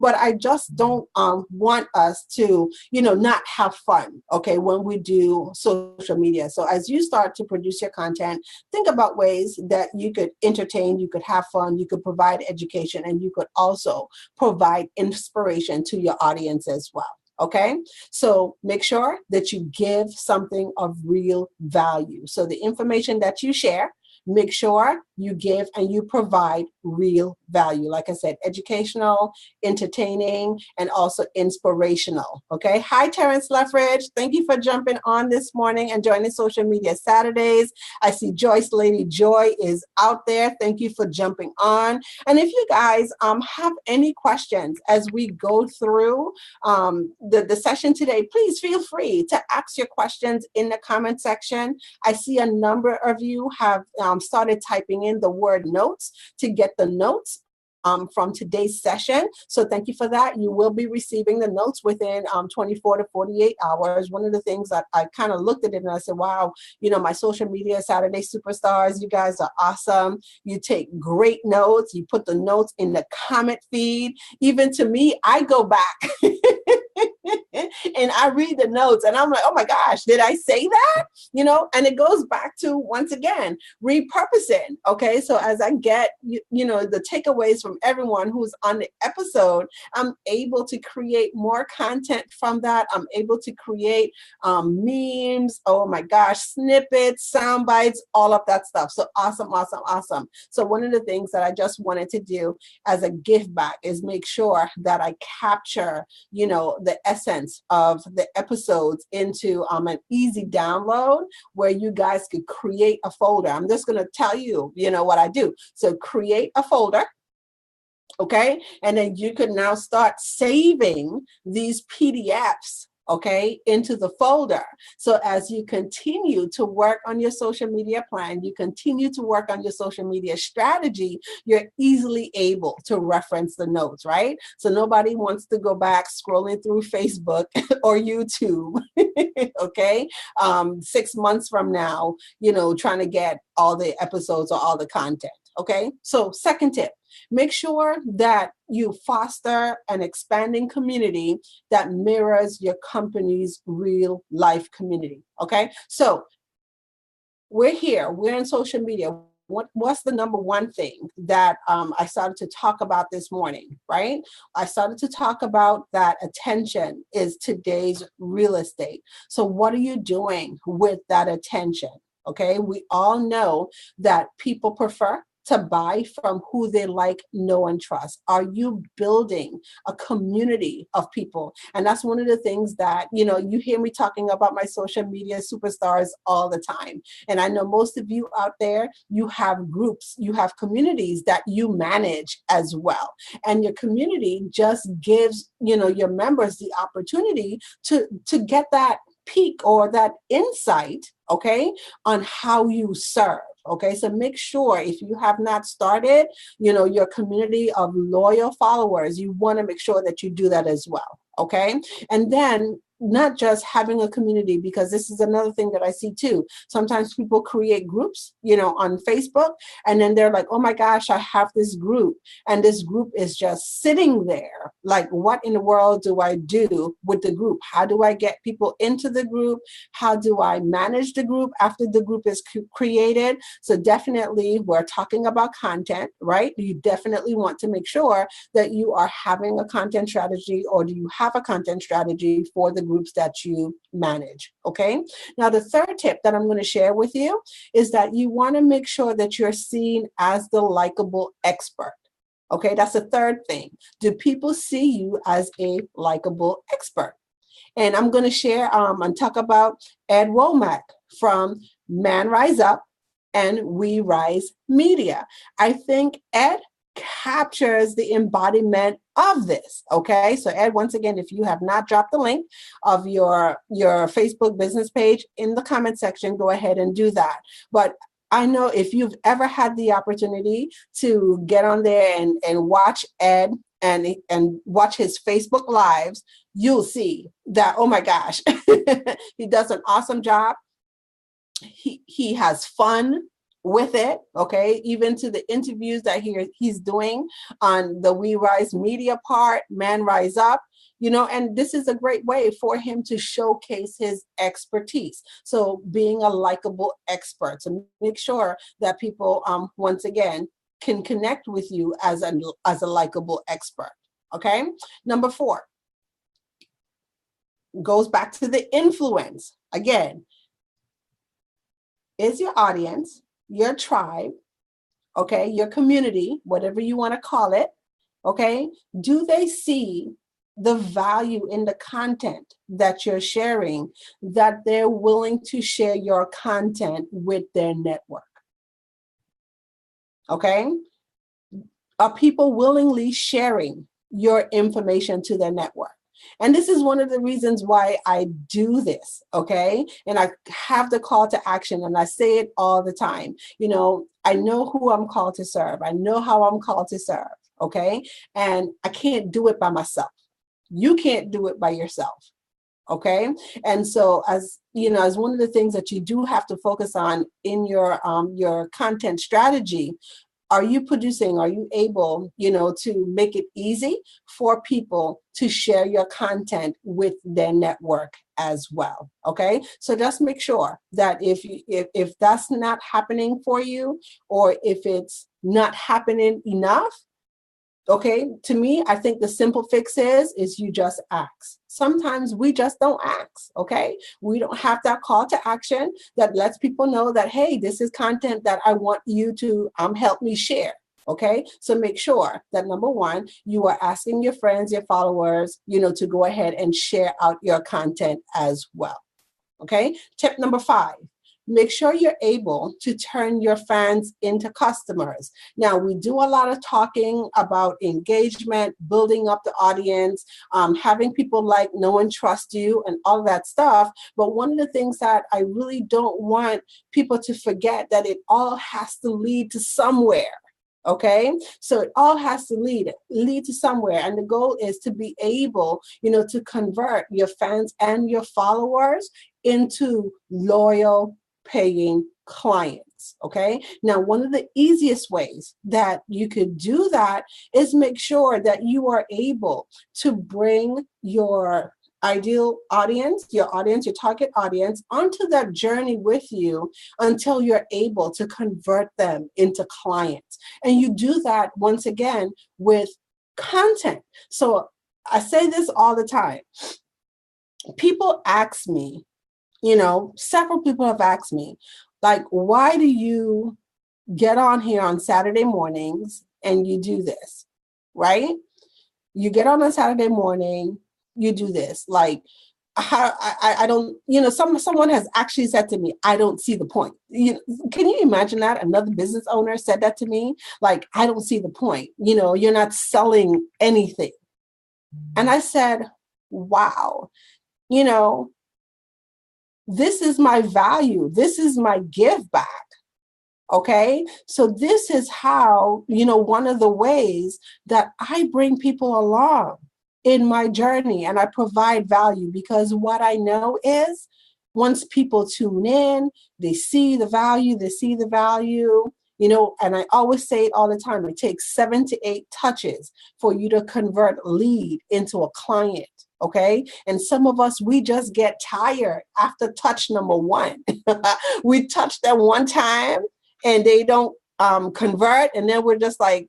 but I just don't want us to, not have fun, okay, when we do social media. So as you start to produce your content, think about ways that you could entertain, you could have fun, you could provide education, and you could also provide inspiration to your audience as well. Okay, so make sure that you give something of real value. So the information that you share, make sure you give and you provide real value. Like I said, educational, entertaining, and also inspirational. Okay. Hi, Terrence Leffridge. Thank you for jumping on this morning and joining Social Media Saturdays. I see Joyce Lady Joy is out there. Thank you for jumping on. And if you guys have any questions as we go through the session today, please feel free to ask your questions in the comment section. I see a number of you have started typing in the word notes to get the notes from today's session. So thank you for that. You will be receiving the notes within 24 to 48 hours. One of the things that I kind of looked at it and I said, wow, my social media Saturday superstars, you guys are awesome. You take great notes. You put the notes in the comment feed. Even to me, I go back and I read the notes and I'm like, oh my gosh, did I say that? And it goes back to, once again, repurposing. Okay. So as I get, the takeaways from everyone who's on the episode, I'm able to create more content from that. I'm able to create memes. Oh my gosh, snippets, sound bites, all of that stuff. So awesome, awesome, awesome. So one of the things that I just wanted to do as a give back is make sure that I capture, the essence of the episodes into an easy download where you guys could create a folder. I'm just going to tell you, what I do. So create a folder. Okay. And then you can now start saving these PDFs, okay, into the folder. So as you continue to work on your social media plan, you continue to work on your social media strategy, you're easily able to reference the notes, right? So nobody wants to go back scrolling through Facebook or YouTube, okay, 6 months from now, trying to get all the episodes or all the content. Okay. So second tip, make sure that you foster an expanding community that mirrors your company's real life community. Okay. So we're here, we're in social media. What's the number one thing that I started to talk about this morning, right? I started to talk about that attention is today's real estate. So what are you doing with that attention? Okay, we all know that people prefer to buy from who they like, know, and trust. Are you building a community of people? And that's one of the things that, you hear me talking about my social media superstars all the time. And I know most of you out there, you have groups, you have communities that you manage as well. And your community just gives, your members the opportunity to get that peek or that insight, okay, on how you serve. Okay, so make sure if you have not started, your community of loyal followers, you want to make sure that you do that as well. Okay, and then not just having a community, because this is another thing that I see too. Sometimes people create groups, on Facebook, and then they're like, oh my gosh, I have this group, and this group is just sitting there. Like, what in the world do I do with the group? How do I get people into the group? How do I manage the group after the group is created? So definitely, we're talking about content, right? You definitely want to make sure that you are having a content strategy, or do you have a content strategy for the groups that you manage, okay? Now, the third tip that I'm going to share with you is that you want to make sure that you're seen as the likable expert. Okay, that's the third thing. Do people see you as a likable expert? And I'm going to share and talk about Ed Womack from Man Rise Up and We Rise Media. I think Ed captures the embodiment of this. Okay, so Ed, once again, if you have not dropped the link of your Facebook business page in the comment section, go ahead and do that. But I know if you've ever had the opportunity to get on there and watch Ed and watch his Facebook lives, you'll see that, oh my gosh, he does an awesome job. He has fun with it, okay? Even to the interviews that he's doing on the We Rise Media part, Man Rise Up, and this is a great way for him to showcase his expertise. So being a likable expert, to make sure that people, once again, can connect with you as a likable expert, okay? Number 4 goes back to the influence. Again, is your audience, your tribe, okay, your community, whatever you want to call it, okay, do they see the value in the content that you're sharing, that they're willing to share your content with their network? Okay, are people willingly sharing your information to their network? And this is one of the reasons why I do this, okay? And I have the call to action, and I say it all the time. I know who I'm called to serve. I know how I'm called to serve, okay? And I can't do it by myself. You can't do it by yourself, okay? And so as one of the things that you do have to focus on in your content strategy, are you able, to make it easy for people to share your content with their network as well? Okay, so just make sure that if that's not happening for you, or if it's not happening enough, okay, to me, I think the simple fix is you just ask. Sometimes we just don't ask, okay? We don't have that call to action that lets people know that, hey, this is content that I want you to help me share, okay? So make sure that, number 1, you are asking your friends, your followers, to go ahead and share out your content as well, okay? Tip number 5. Make sure you're able to turn your fans into customers. Now, we do a lot of talking about engagement, building up the audience, having people like, know, and trust you, and all that stuff. But one of the things that I really don't want people to forget, that it all has to lead to somewhere. Okay, so it all has to lead to somewhere, and the goal is to be able, to convert your fans and your followers into loyal paying clients. Okay, now one of the easiest ways that you could do that is make sure that you are able to bring your ideal audience, your target audience, onto that journey with you until you're able to convert them into clients. And you do that, once again, with content. So I say this all the time. People ask me, several people have asked me, Like, why do you get on here on Saturday mornings and you do this, right? You get on Saturday morning, you do this. Like, how I don't, someone has actually said to me, I don't see the point. Can you imagine that? Another business owner said that to me. Like, I don't see the point. You're not selling anything. And I said, wow, this is my value. This is my give back. Okay. So this is how, one of the ways that I bring people along in my journey, and I provide value, because what I know is once people tune in, they see the value, and I always say it all the time, it takes 7 to 8 touches for you to convert a lead into a client. Okay. And some of us, we just get tired after touch number 1. We touch them one time and they don't convert. And then we're just like,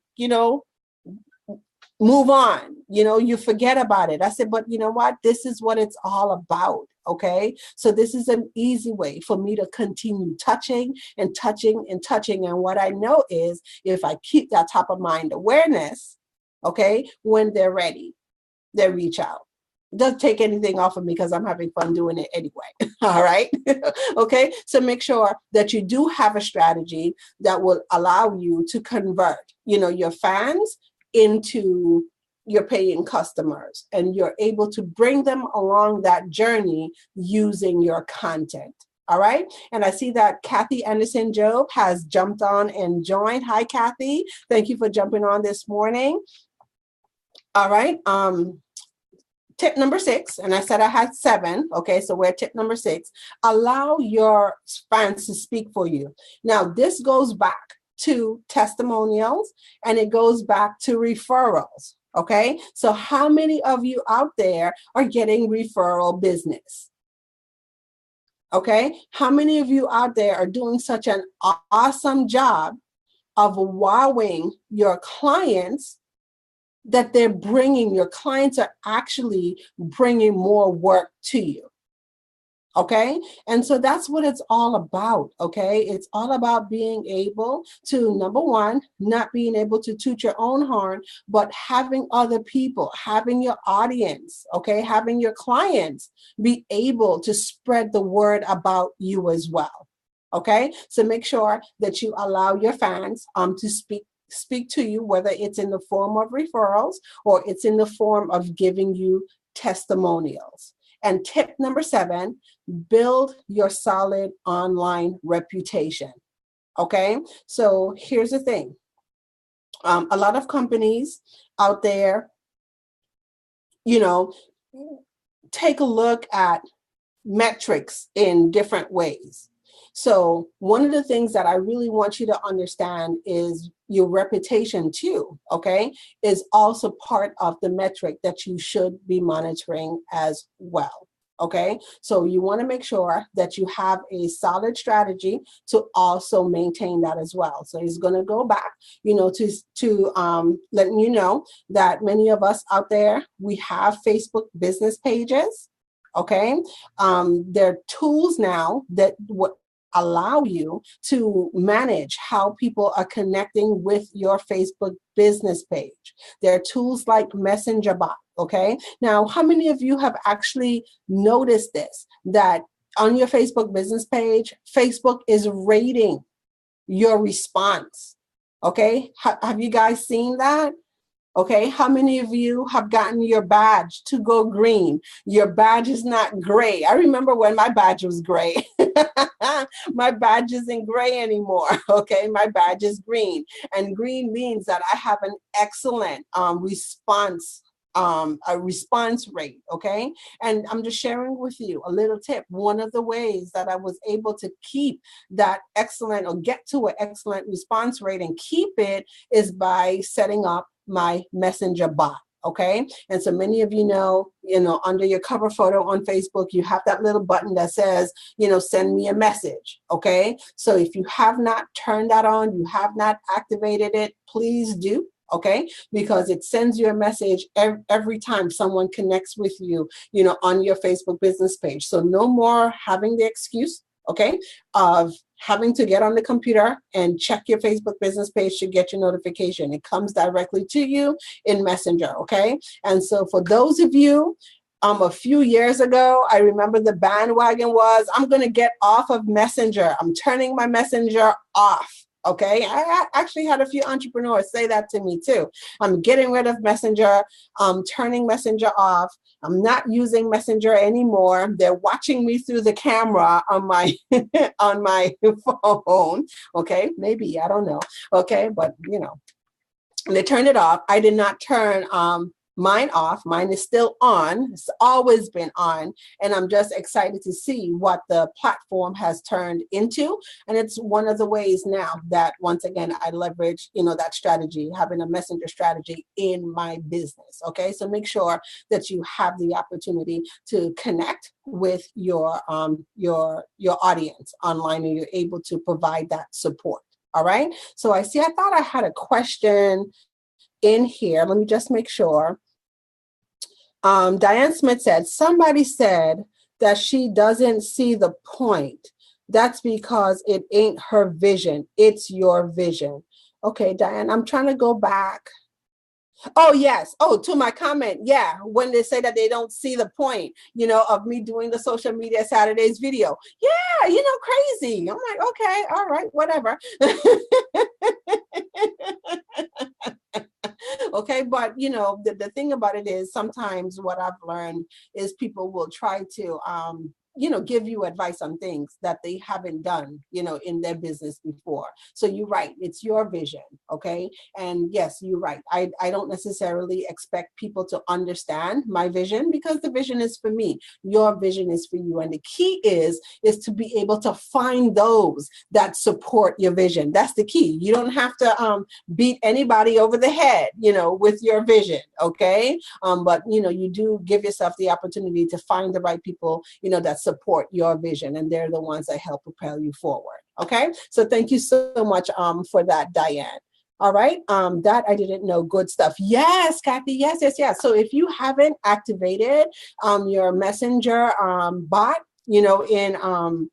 move on, you forget about it. I said, but you know what? This is what it's all about. Okay. So this is an easy way for me to continue touching and touching and touching. And what I know is if I keep that top of mind awareness, okay, when they're ready, they reach out. It doesn't take anything off of me because I'm having fun doing it anyway. All right. Okay. So make sure that you do have a strategy that will allow you to convert, your fans into your paying customers, and you're able to bring them along that journey using your content. All right. And I see that Kathy Anderson Job has jumped on and joined. Hi, Kathy. Thank you for jumping on this morning. All right. Tip number 6, and I said I had 7. Okay, so we're at tip number 6. Allow your fans to speak for you. Now, this goes back to testimonials, and it goes back to referrals. Okay, so how many of you out there are getting referral business? Okay, how many of you out there are doing such an awesome job of wowing your clients that your clients are actually bringing more work to you? Okay. And so that's what it's all about. Okay. It's all about being able to, number one, not being able to toot your own horn, but having other people, having your audience, okay, having your clients be able to spread the word about you as well. Okay. So make sure that you allow your fans to speak to you, whether it's in the form of referrals or it's in the form of giving you testimonials. And tip number 7, build your solid online reputation. Okay, so here's the thing. A lot of companies out there, take a look at metrics in different ways. So one of the things that I really want you to understand is your reputation too, okay, is also part of the metric that you should be monitoring as well. Okay, so you want to make sure that you have a solid strategy to also maintain that as well. So he's going to go back, to letting you know that many of us out there, we have Facebook business pages. Okay, there are tools now that allow you to manage how people are connecting with your Facebook business page. There are tools like Messenger Bot. Okay. Now, how many of you have actually noticed this, that on your Facebook business page, Facebook is rating your response? Okay. Have you guys seen that? Okay, how many of you have gotten your badge to go green? Your badge is not gray. I remember when my badge was gray. My badge isn't gray anymore. Okay, my badge is green. And green means that I have an excellent response rate. Okay, and I'm just sharing with you a little tip. One of the ways that I was able to keep that excellent, or get to an excellent response rate and keep it, is by setting up my Messenger bot. Okay, and so many of you know, under your cover photo on Facebook, you have that little button that says, send me a message. Okay, so if you have not turned that on, you have not activated it, please do. Okay, because it sends you a message every time someone connects with you, on your Facebook business page. So no more having the excuse, okay, of having to get on the computer and check your Facebook business page to get your notification. It comes directly to you in Messenger, okay? And so for those of you, a few years ago, I remember the bandwagon was, I'm going to get off of Messenger. I'm turning my Messenger off. Okay, I actually had a few entrepreneurs say that to me too. I'm getting rid of Messenger. I'm turning Messenger off. I'm not using Messenger anymore. They're watching me through the camera on my on my phone. Okay, maybe, I don't know. Okay, but you know, they turned it off. I did not turn mine off. Mine is still on. It's always been on. And I'm just excited to see what the platform has turned into. And it's one of the ways now that, once again, I leverage, you know, that strategy, having a messenger strategy in my business. Okay, so make sure that you have the opportunity to connect with your audience online, and you're able to provide that support. All right. So I thought I had a question in here. Let me just make sure. Diane Smith said, somebody said that she doesn't see the point. That's because it ain't her vision. It's your vision. Okay, Diane, I'm trying to go back. Oh, yes. Oh, to my comment. Yeah. When they say that they don't see the point, you know, of me doing the social media Saturdays video. Yeah. You know, crazy. I'm like, okay, all right, whatever. Okay, but you know, the thing about it is, sometimes what I've learned is people will try to you know, give you advice on things that they haven't done, you know, in their business before. So you're right, it's your vision. Okay, and yes, you're right, I don't necessarily expect people to understand my vision, because the vision is for me, your vision is for you, and the key is to be able to find those that support your vision. That's the key. You don't have to beat anybody over the head, you know, with your vision. Okay, but you know, you do give yourself the opportunity to find the right people, you know, that support your vision, and they're the ones that help propel you forward. Okay, so thank you so much for that, Diane. All right, that I didn't know. Good stuff. Yes, Kathy. Yes, yes, yes. So if you haven't activated your messenger bot, you know, in on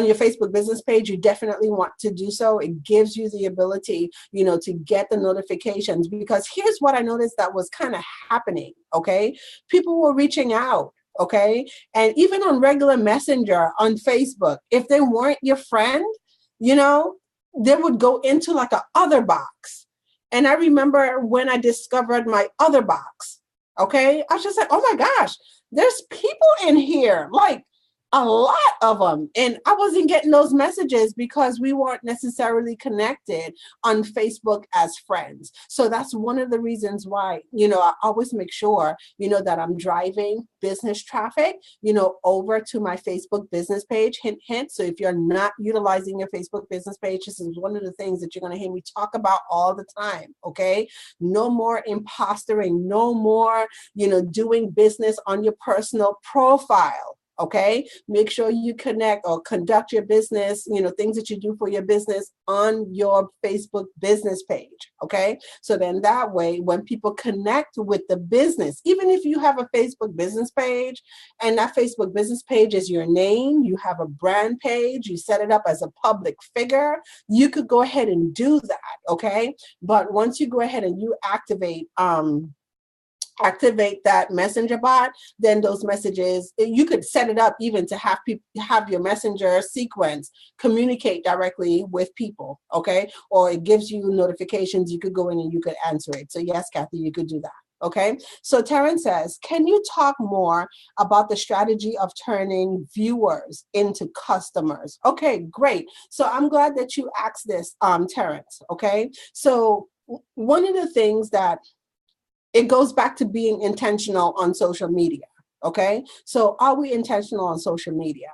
your Facebook business page, you definitely want to do so. It gives you the ability, you know, to get the notifications, because here's what I noticed that was kind of happening. Okay, people were reaching out. Okay, and even on regular messenger on Facebook, if they weren't your friend, you know, they would go into like a other box. And I remember when I discovered my other box, okay, I was just like, oh my gosh, there's people in here, like a lot of them. And I wasn't getting those messages because we weren't necessarily connected on Facebook as friends. So that's one of the reasons why, you know, I always make sure, you know, that I'm driving business traffic, you know, over to my Facebook business page. Hint, hint. So if you're not utilizing your Facebook business page, this is one of the things that you're going to hear me talk about all the time. Okay. No more impostering, no more, you know, doing business on your personal profile. Okay, make sure you connect or conduct your business, you know, things that you do for your business on your Facebook business page. Okay, so then that way, when people connect with the business, even if you have a Facebook business page and that Facebook business page is your name, you have a brand page, you set it up as a public figure, you could go ahead and do that. Okay, but once you go ahead and you activate that messenger bot, then those messages, you could set it up even to have people have your messenger sequence communicate directly with people. Okay, or it gives you notifications, you could go in and you could answer it. So yes, Kathy, you could do that. Okay, so Terrence says, can you talk more about the strategy of turning viewers into customers? Okay, great. So I'm glad that you asked this, Terrence. Okay, so one of the things that it goes back to being intentional on social media. Okay, so are we intentional on social media?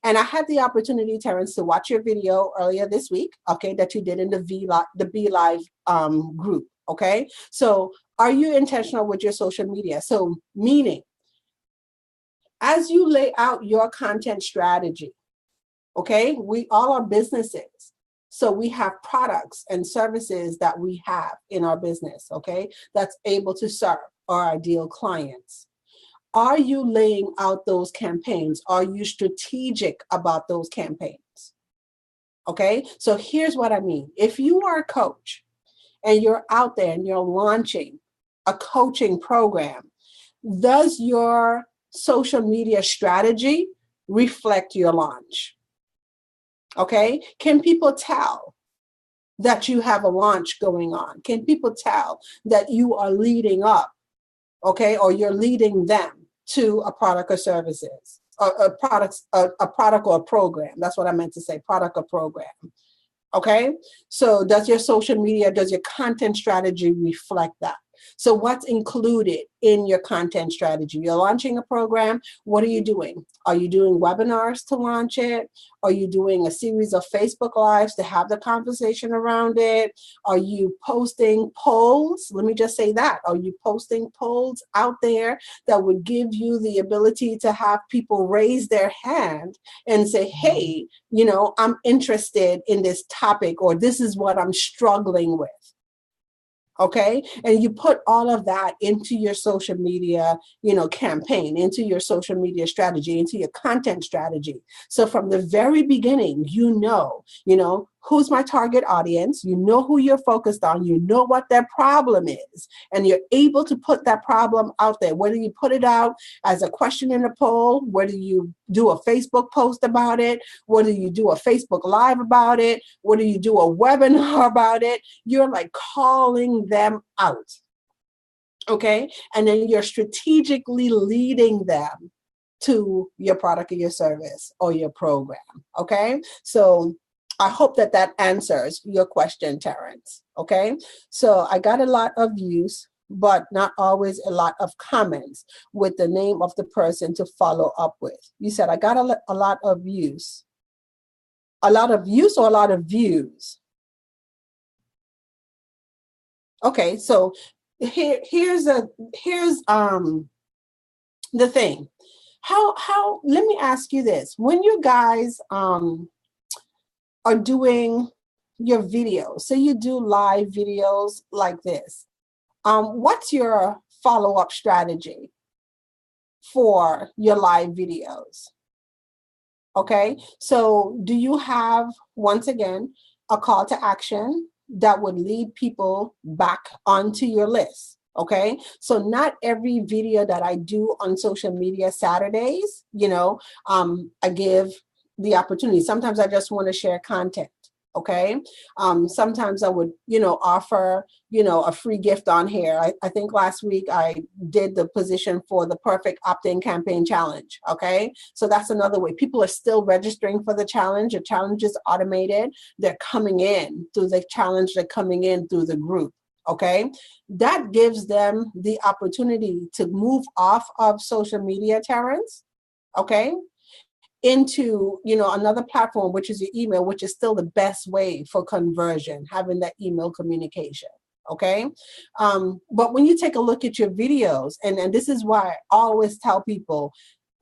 And I had the opportunity, Terrence, to watch your video earlier this week, okay, that you did in the Be Live group. Okay, so are you intentional with your social media? So meaning, as you lay out your content strategy, okay, we all are businesses. So we have products and services that we have in our business, okay, that's able to serve our ideal clients. Are you laying out those campaigns? Are you strategic about those campaigns? Okay, so here's what I mean. If you are a coach and you're out there and you're launching a coaching program, does your social media strategy reflect your launch? Okay, can people tell that you have a launch going on? Can people tell that you are leading up, okay, or you're leading them to a product or services, or a product or a program? That's what I meant to say, product or program. Okay, so does your social media, does your content strategy reflect that? So what's included in your content strategy? You're launching a program. What are you doing? Are you doing webinars to launch it? Are you doing a series of Facebook Lives to have the conversation around it? Are you posting polls? Let me just say that. Are you posting polls out there that would give you the ability to have people raise their hand and say, hey, you know, I'm interested in this topic, or this is what I'm struggling with? Okay, and you put all of that into your social media, you know, campaign, into your social media strategy, into your content strategy. So from the very beginning, you know, who's my target audience, you know who you're focused on, you know what their problem is, and you're able to put that problem out there. Whether you put it out as a question in a poll, whether you do a Facebook post about it, whether you do a Facebook Live about it, whether you do a webinar about it, you're like calling them out. Okay, and then you're strategically leading them to your product or your service or your program. Okay, so I hope that that answers your question, Terrence. Okay, so I got a lot of views, but not always a lot of comments with the name of the person to follow up with. You said I got a lot of views. A lot of views or a lot of views? Okay, so here's the thing. How let me ask you this. When you guys are doing your videos, so you do live videos like this, what's your follow-up strategy for your live videos? Okay, so do you have, once again, a call to action that would lead people back onto your list? Okay, so not every video that I do on social media Saturdays, you know, I give the opportunity. Sometimes I just want to share content. Okay, sometimes I would, you know, offer, you know, a free gift on here. I think last week I did the position for the perfect opt-in campaign challenge. Okay, so that's another way. People are still registering for the challenge. The challenge is automated. They're coming in through the challenge. They're coming in through the group. Okay, that gives them the opportunity to move off of social media, Terrence. Okay, into, you know, another platform, which is your email, which is still the best way for conversion, having that email communication. Okay, but when you take a look at your videos, and this is why I always tell people,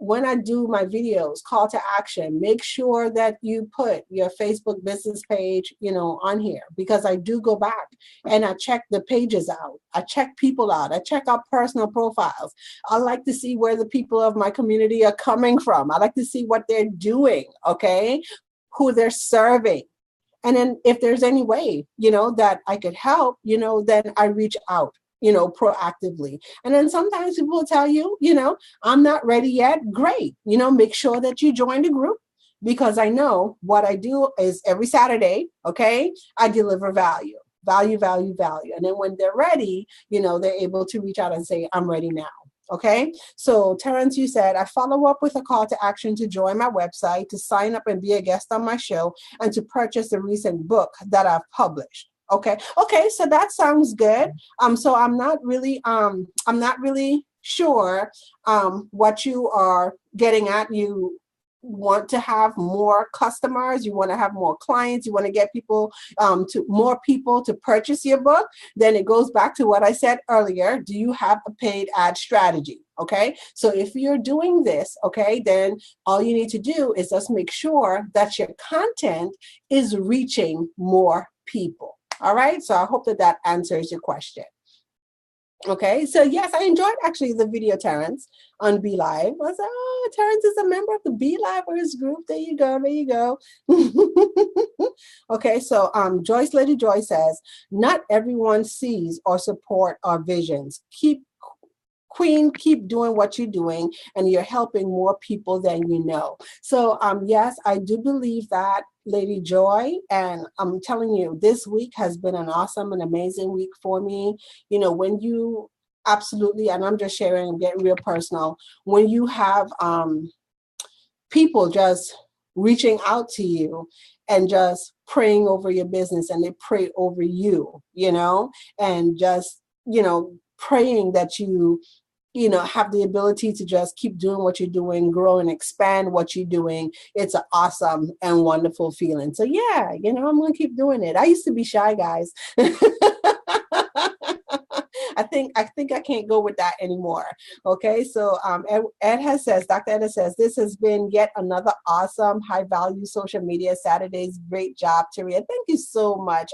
when I do my videos, call to action, make sure that you put your Facebook business page, you know, on here, because I do go back and I check the pages out. I check people out. I check out personal profiles. I like to see where the people of my community are coming from. I like to see what they're doing, okay, who they're serving. And then if there's any way, you know, that I could help, you know, then I reach out, you know, proactively. And then sometimes people will tell you, you know, I'm not ready yet. Great. You know, make sure that you join the group, because I know what I do is every Saturday, okay, I deliver value, value, value, value. And then when they're ready, you know, they're able to reach out and say, I'm ready now. Okay, so Terrence, you said, I follow up with a call to action to join my website, to sign up and be a guest on my show, and to purchase a recent book that I've published. Okay, so that sounds good. So I'm not really sure what you are getting at. You want to have more customers, you want to have more clients, you want to get people to more people to purchase your book. Then it goes back to what I said earlier. Do you have a paid ad strategy? Okay, so if you're doing this, okay, then all you need to do is just make sure that your content is reaching more people. All right, so I hope that that answers your question. Okay, so yes, I enjoyed actually the video, Terrence, on Be Live. I was like, oh, Terrence is a member of the Be Livers group. There you go, there you go. Okay, so Joyce, Lady Joy says, not everyone sees or support our visions. Queen, keep doing what you're doing, and you're helping more people than you know. So yes, I do believe that, Lady Joy, and I'm telling you, this week has been an awesome and amazing week for me. You know, when you absolutely, and I'm just sharing and getting real personal, when you have people just reaching out to you and just praying over your business, and they pray over you, you know, and just, you know, praying that you know, have the ability to just keep doing what you're doing, grow and expand what you're doing. It's an awesome and wonderful feeling. So yeah, you know, I'm going to keep doing it. I used to be shy, guys. I think I can't go with that anymore. Okay, so Ed has says, Dr. Ed says, this has been yet another awesome high value social media Saturdays. Great job, Taria. Thank you so much,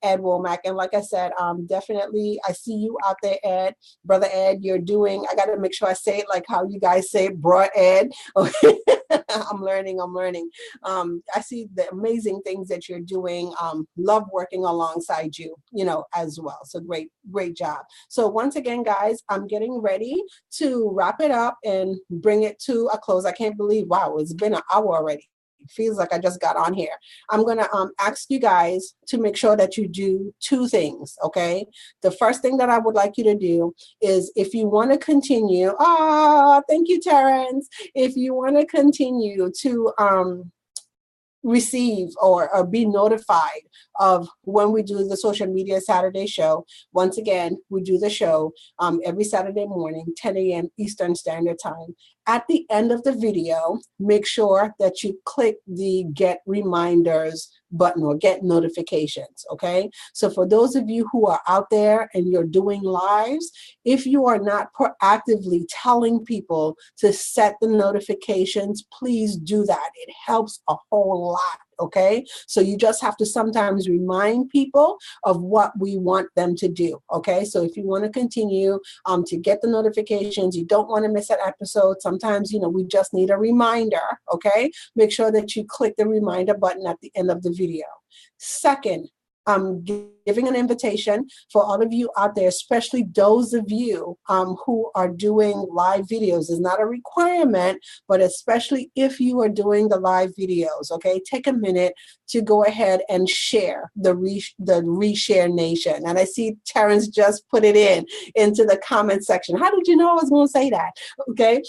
Ed Womack. And like I said, definitely I see you out there, Ed. Brother Ed, you're doing, I got to make sure I say it like how you guys say it, bro Ed. Okay. I'm learning. I see the amazing things that you're doing. Love working alongside you, you know, as well. So great job. So once again, guys, I'm getting ready to wrap it up and bring it to a close. I can't believe, wow, it's been an hour already. It feels like I just got on here. I'm going to ask you guys to make sure that you do two things, okay? The first thing that I would like you to do is, if you want to continue, thank you, Terrence. If you want to continue to receive or be notified of when we do the Social Media Saturday show. Once again, we do the show every Saturday morning, 10 a.m. Eastern Standard Time. At the end of the video, make sure that you click the get reminders button or get notifications, okay? So for those of you who are out there and you're doing lives, if you are not proactively telling people to set the notifications, please do that. It helps a whole lot. Okay, so you just have to sometimes remind people of what we want them to do. Okay, so if you want to continue to get the notifications, you don't want to miss an episode. Sometimes, you know, we just need a reminder. Okay, make sure that you click the reminder button at the end of the video. Second, I'm giving an invitation for all of you out there, especially those of you who are doing live videos. It's not a requirement, but especially if you are doing the live videos, okay, take a minute to go ahead and share the reshare nation. And I see Terrence just put it into the comment section. How did you know I was going to say that? Okay,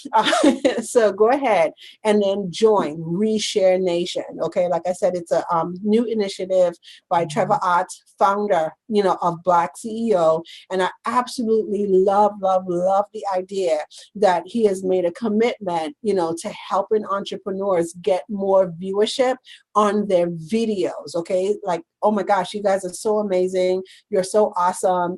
so go ahead and then join Reshare Nation. Okay, like I said, it's a new initiative by Trevor Ott, founder, you know, of Black CEO. And I absolutely love the idea that he has made a commitment, you know, to helping entrepreneurs get more viewership on their videos. Okay, like, oh my gosh, you guys are so amazing. You're so awesome.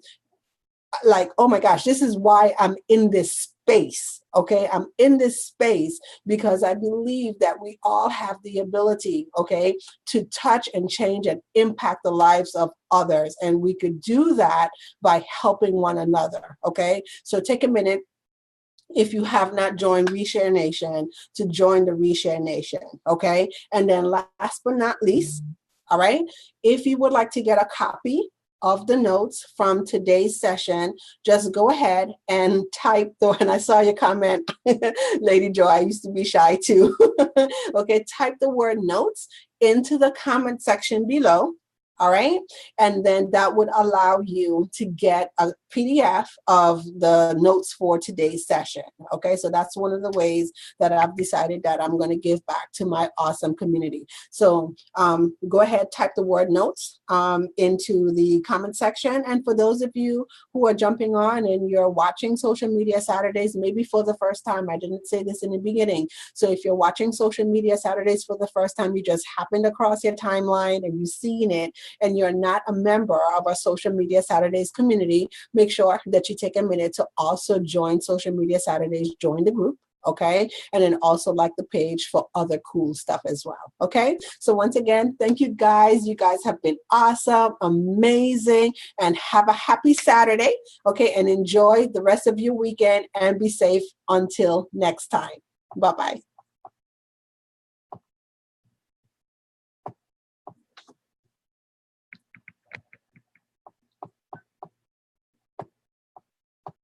Like, oh my gosh, this is why I'm in this space. Okay, I'm in this space because I believe that we all have the ability, okay, to touch and change and impact the lives of others. And we could do that by helping one another. Okay, so take a minute, if you have not joined Reshare Nation, to join the Reshare Nation. Okay, and then last but not least, all right, if you would like to get a copy of the notes from today's session, just go ahead and type and I saw your comment, Lady Joy, I used to be shy too. Okay, type the word notes into the comment section below. All right, and then that would allow you to get a PDF of the notes for today's session. Okay, so that's one of the ways that I've decided that I'm going to give back to my awesome community. So go ahead, type the word notes into the comment section. And for those of you who are jumping on and you're watching Social Media Saturdays, maybe for the first time, I didn't say this in the beginning. So if you're watching Social Media Saturdays for the first time, you just happened across your timeline and you've seen it, and you're not a member of our Social Media Saturdays community, make sure that you take a minute to also join Social Media Saturdays, join the group. okay? And then also like the page for other cool stuff as well, okay? So once again, thank you guys. You guys have been awesome, amazing, and have a happy Saturday, okay? And enjoy the rest of your weekend and be safe until next time. Bye-bye.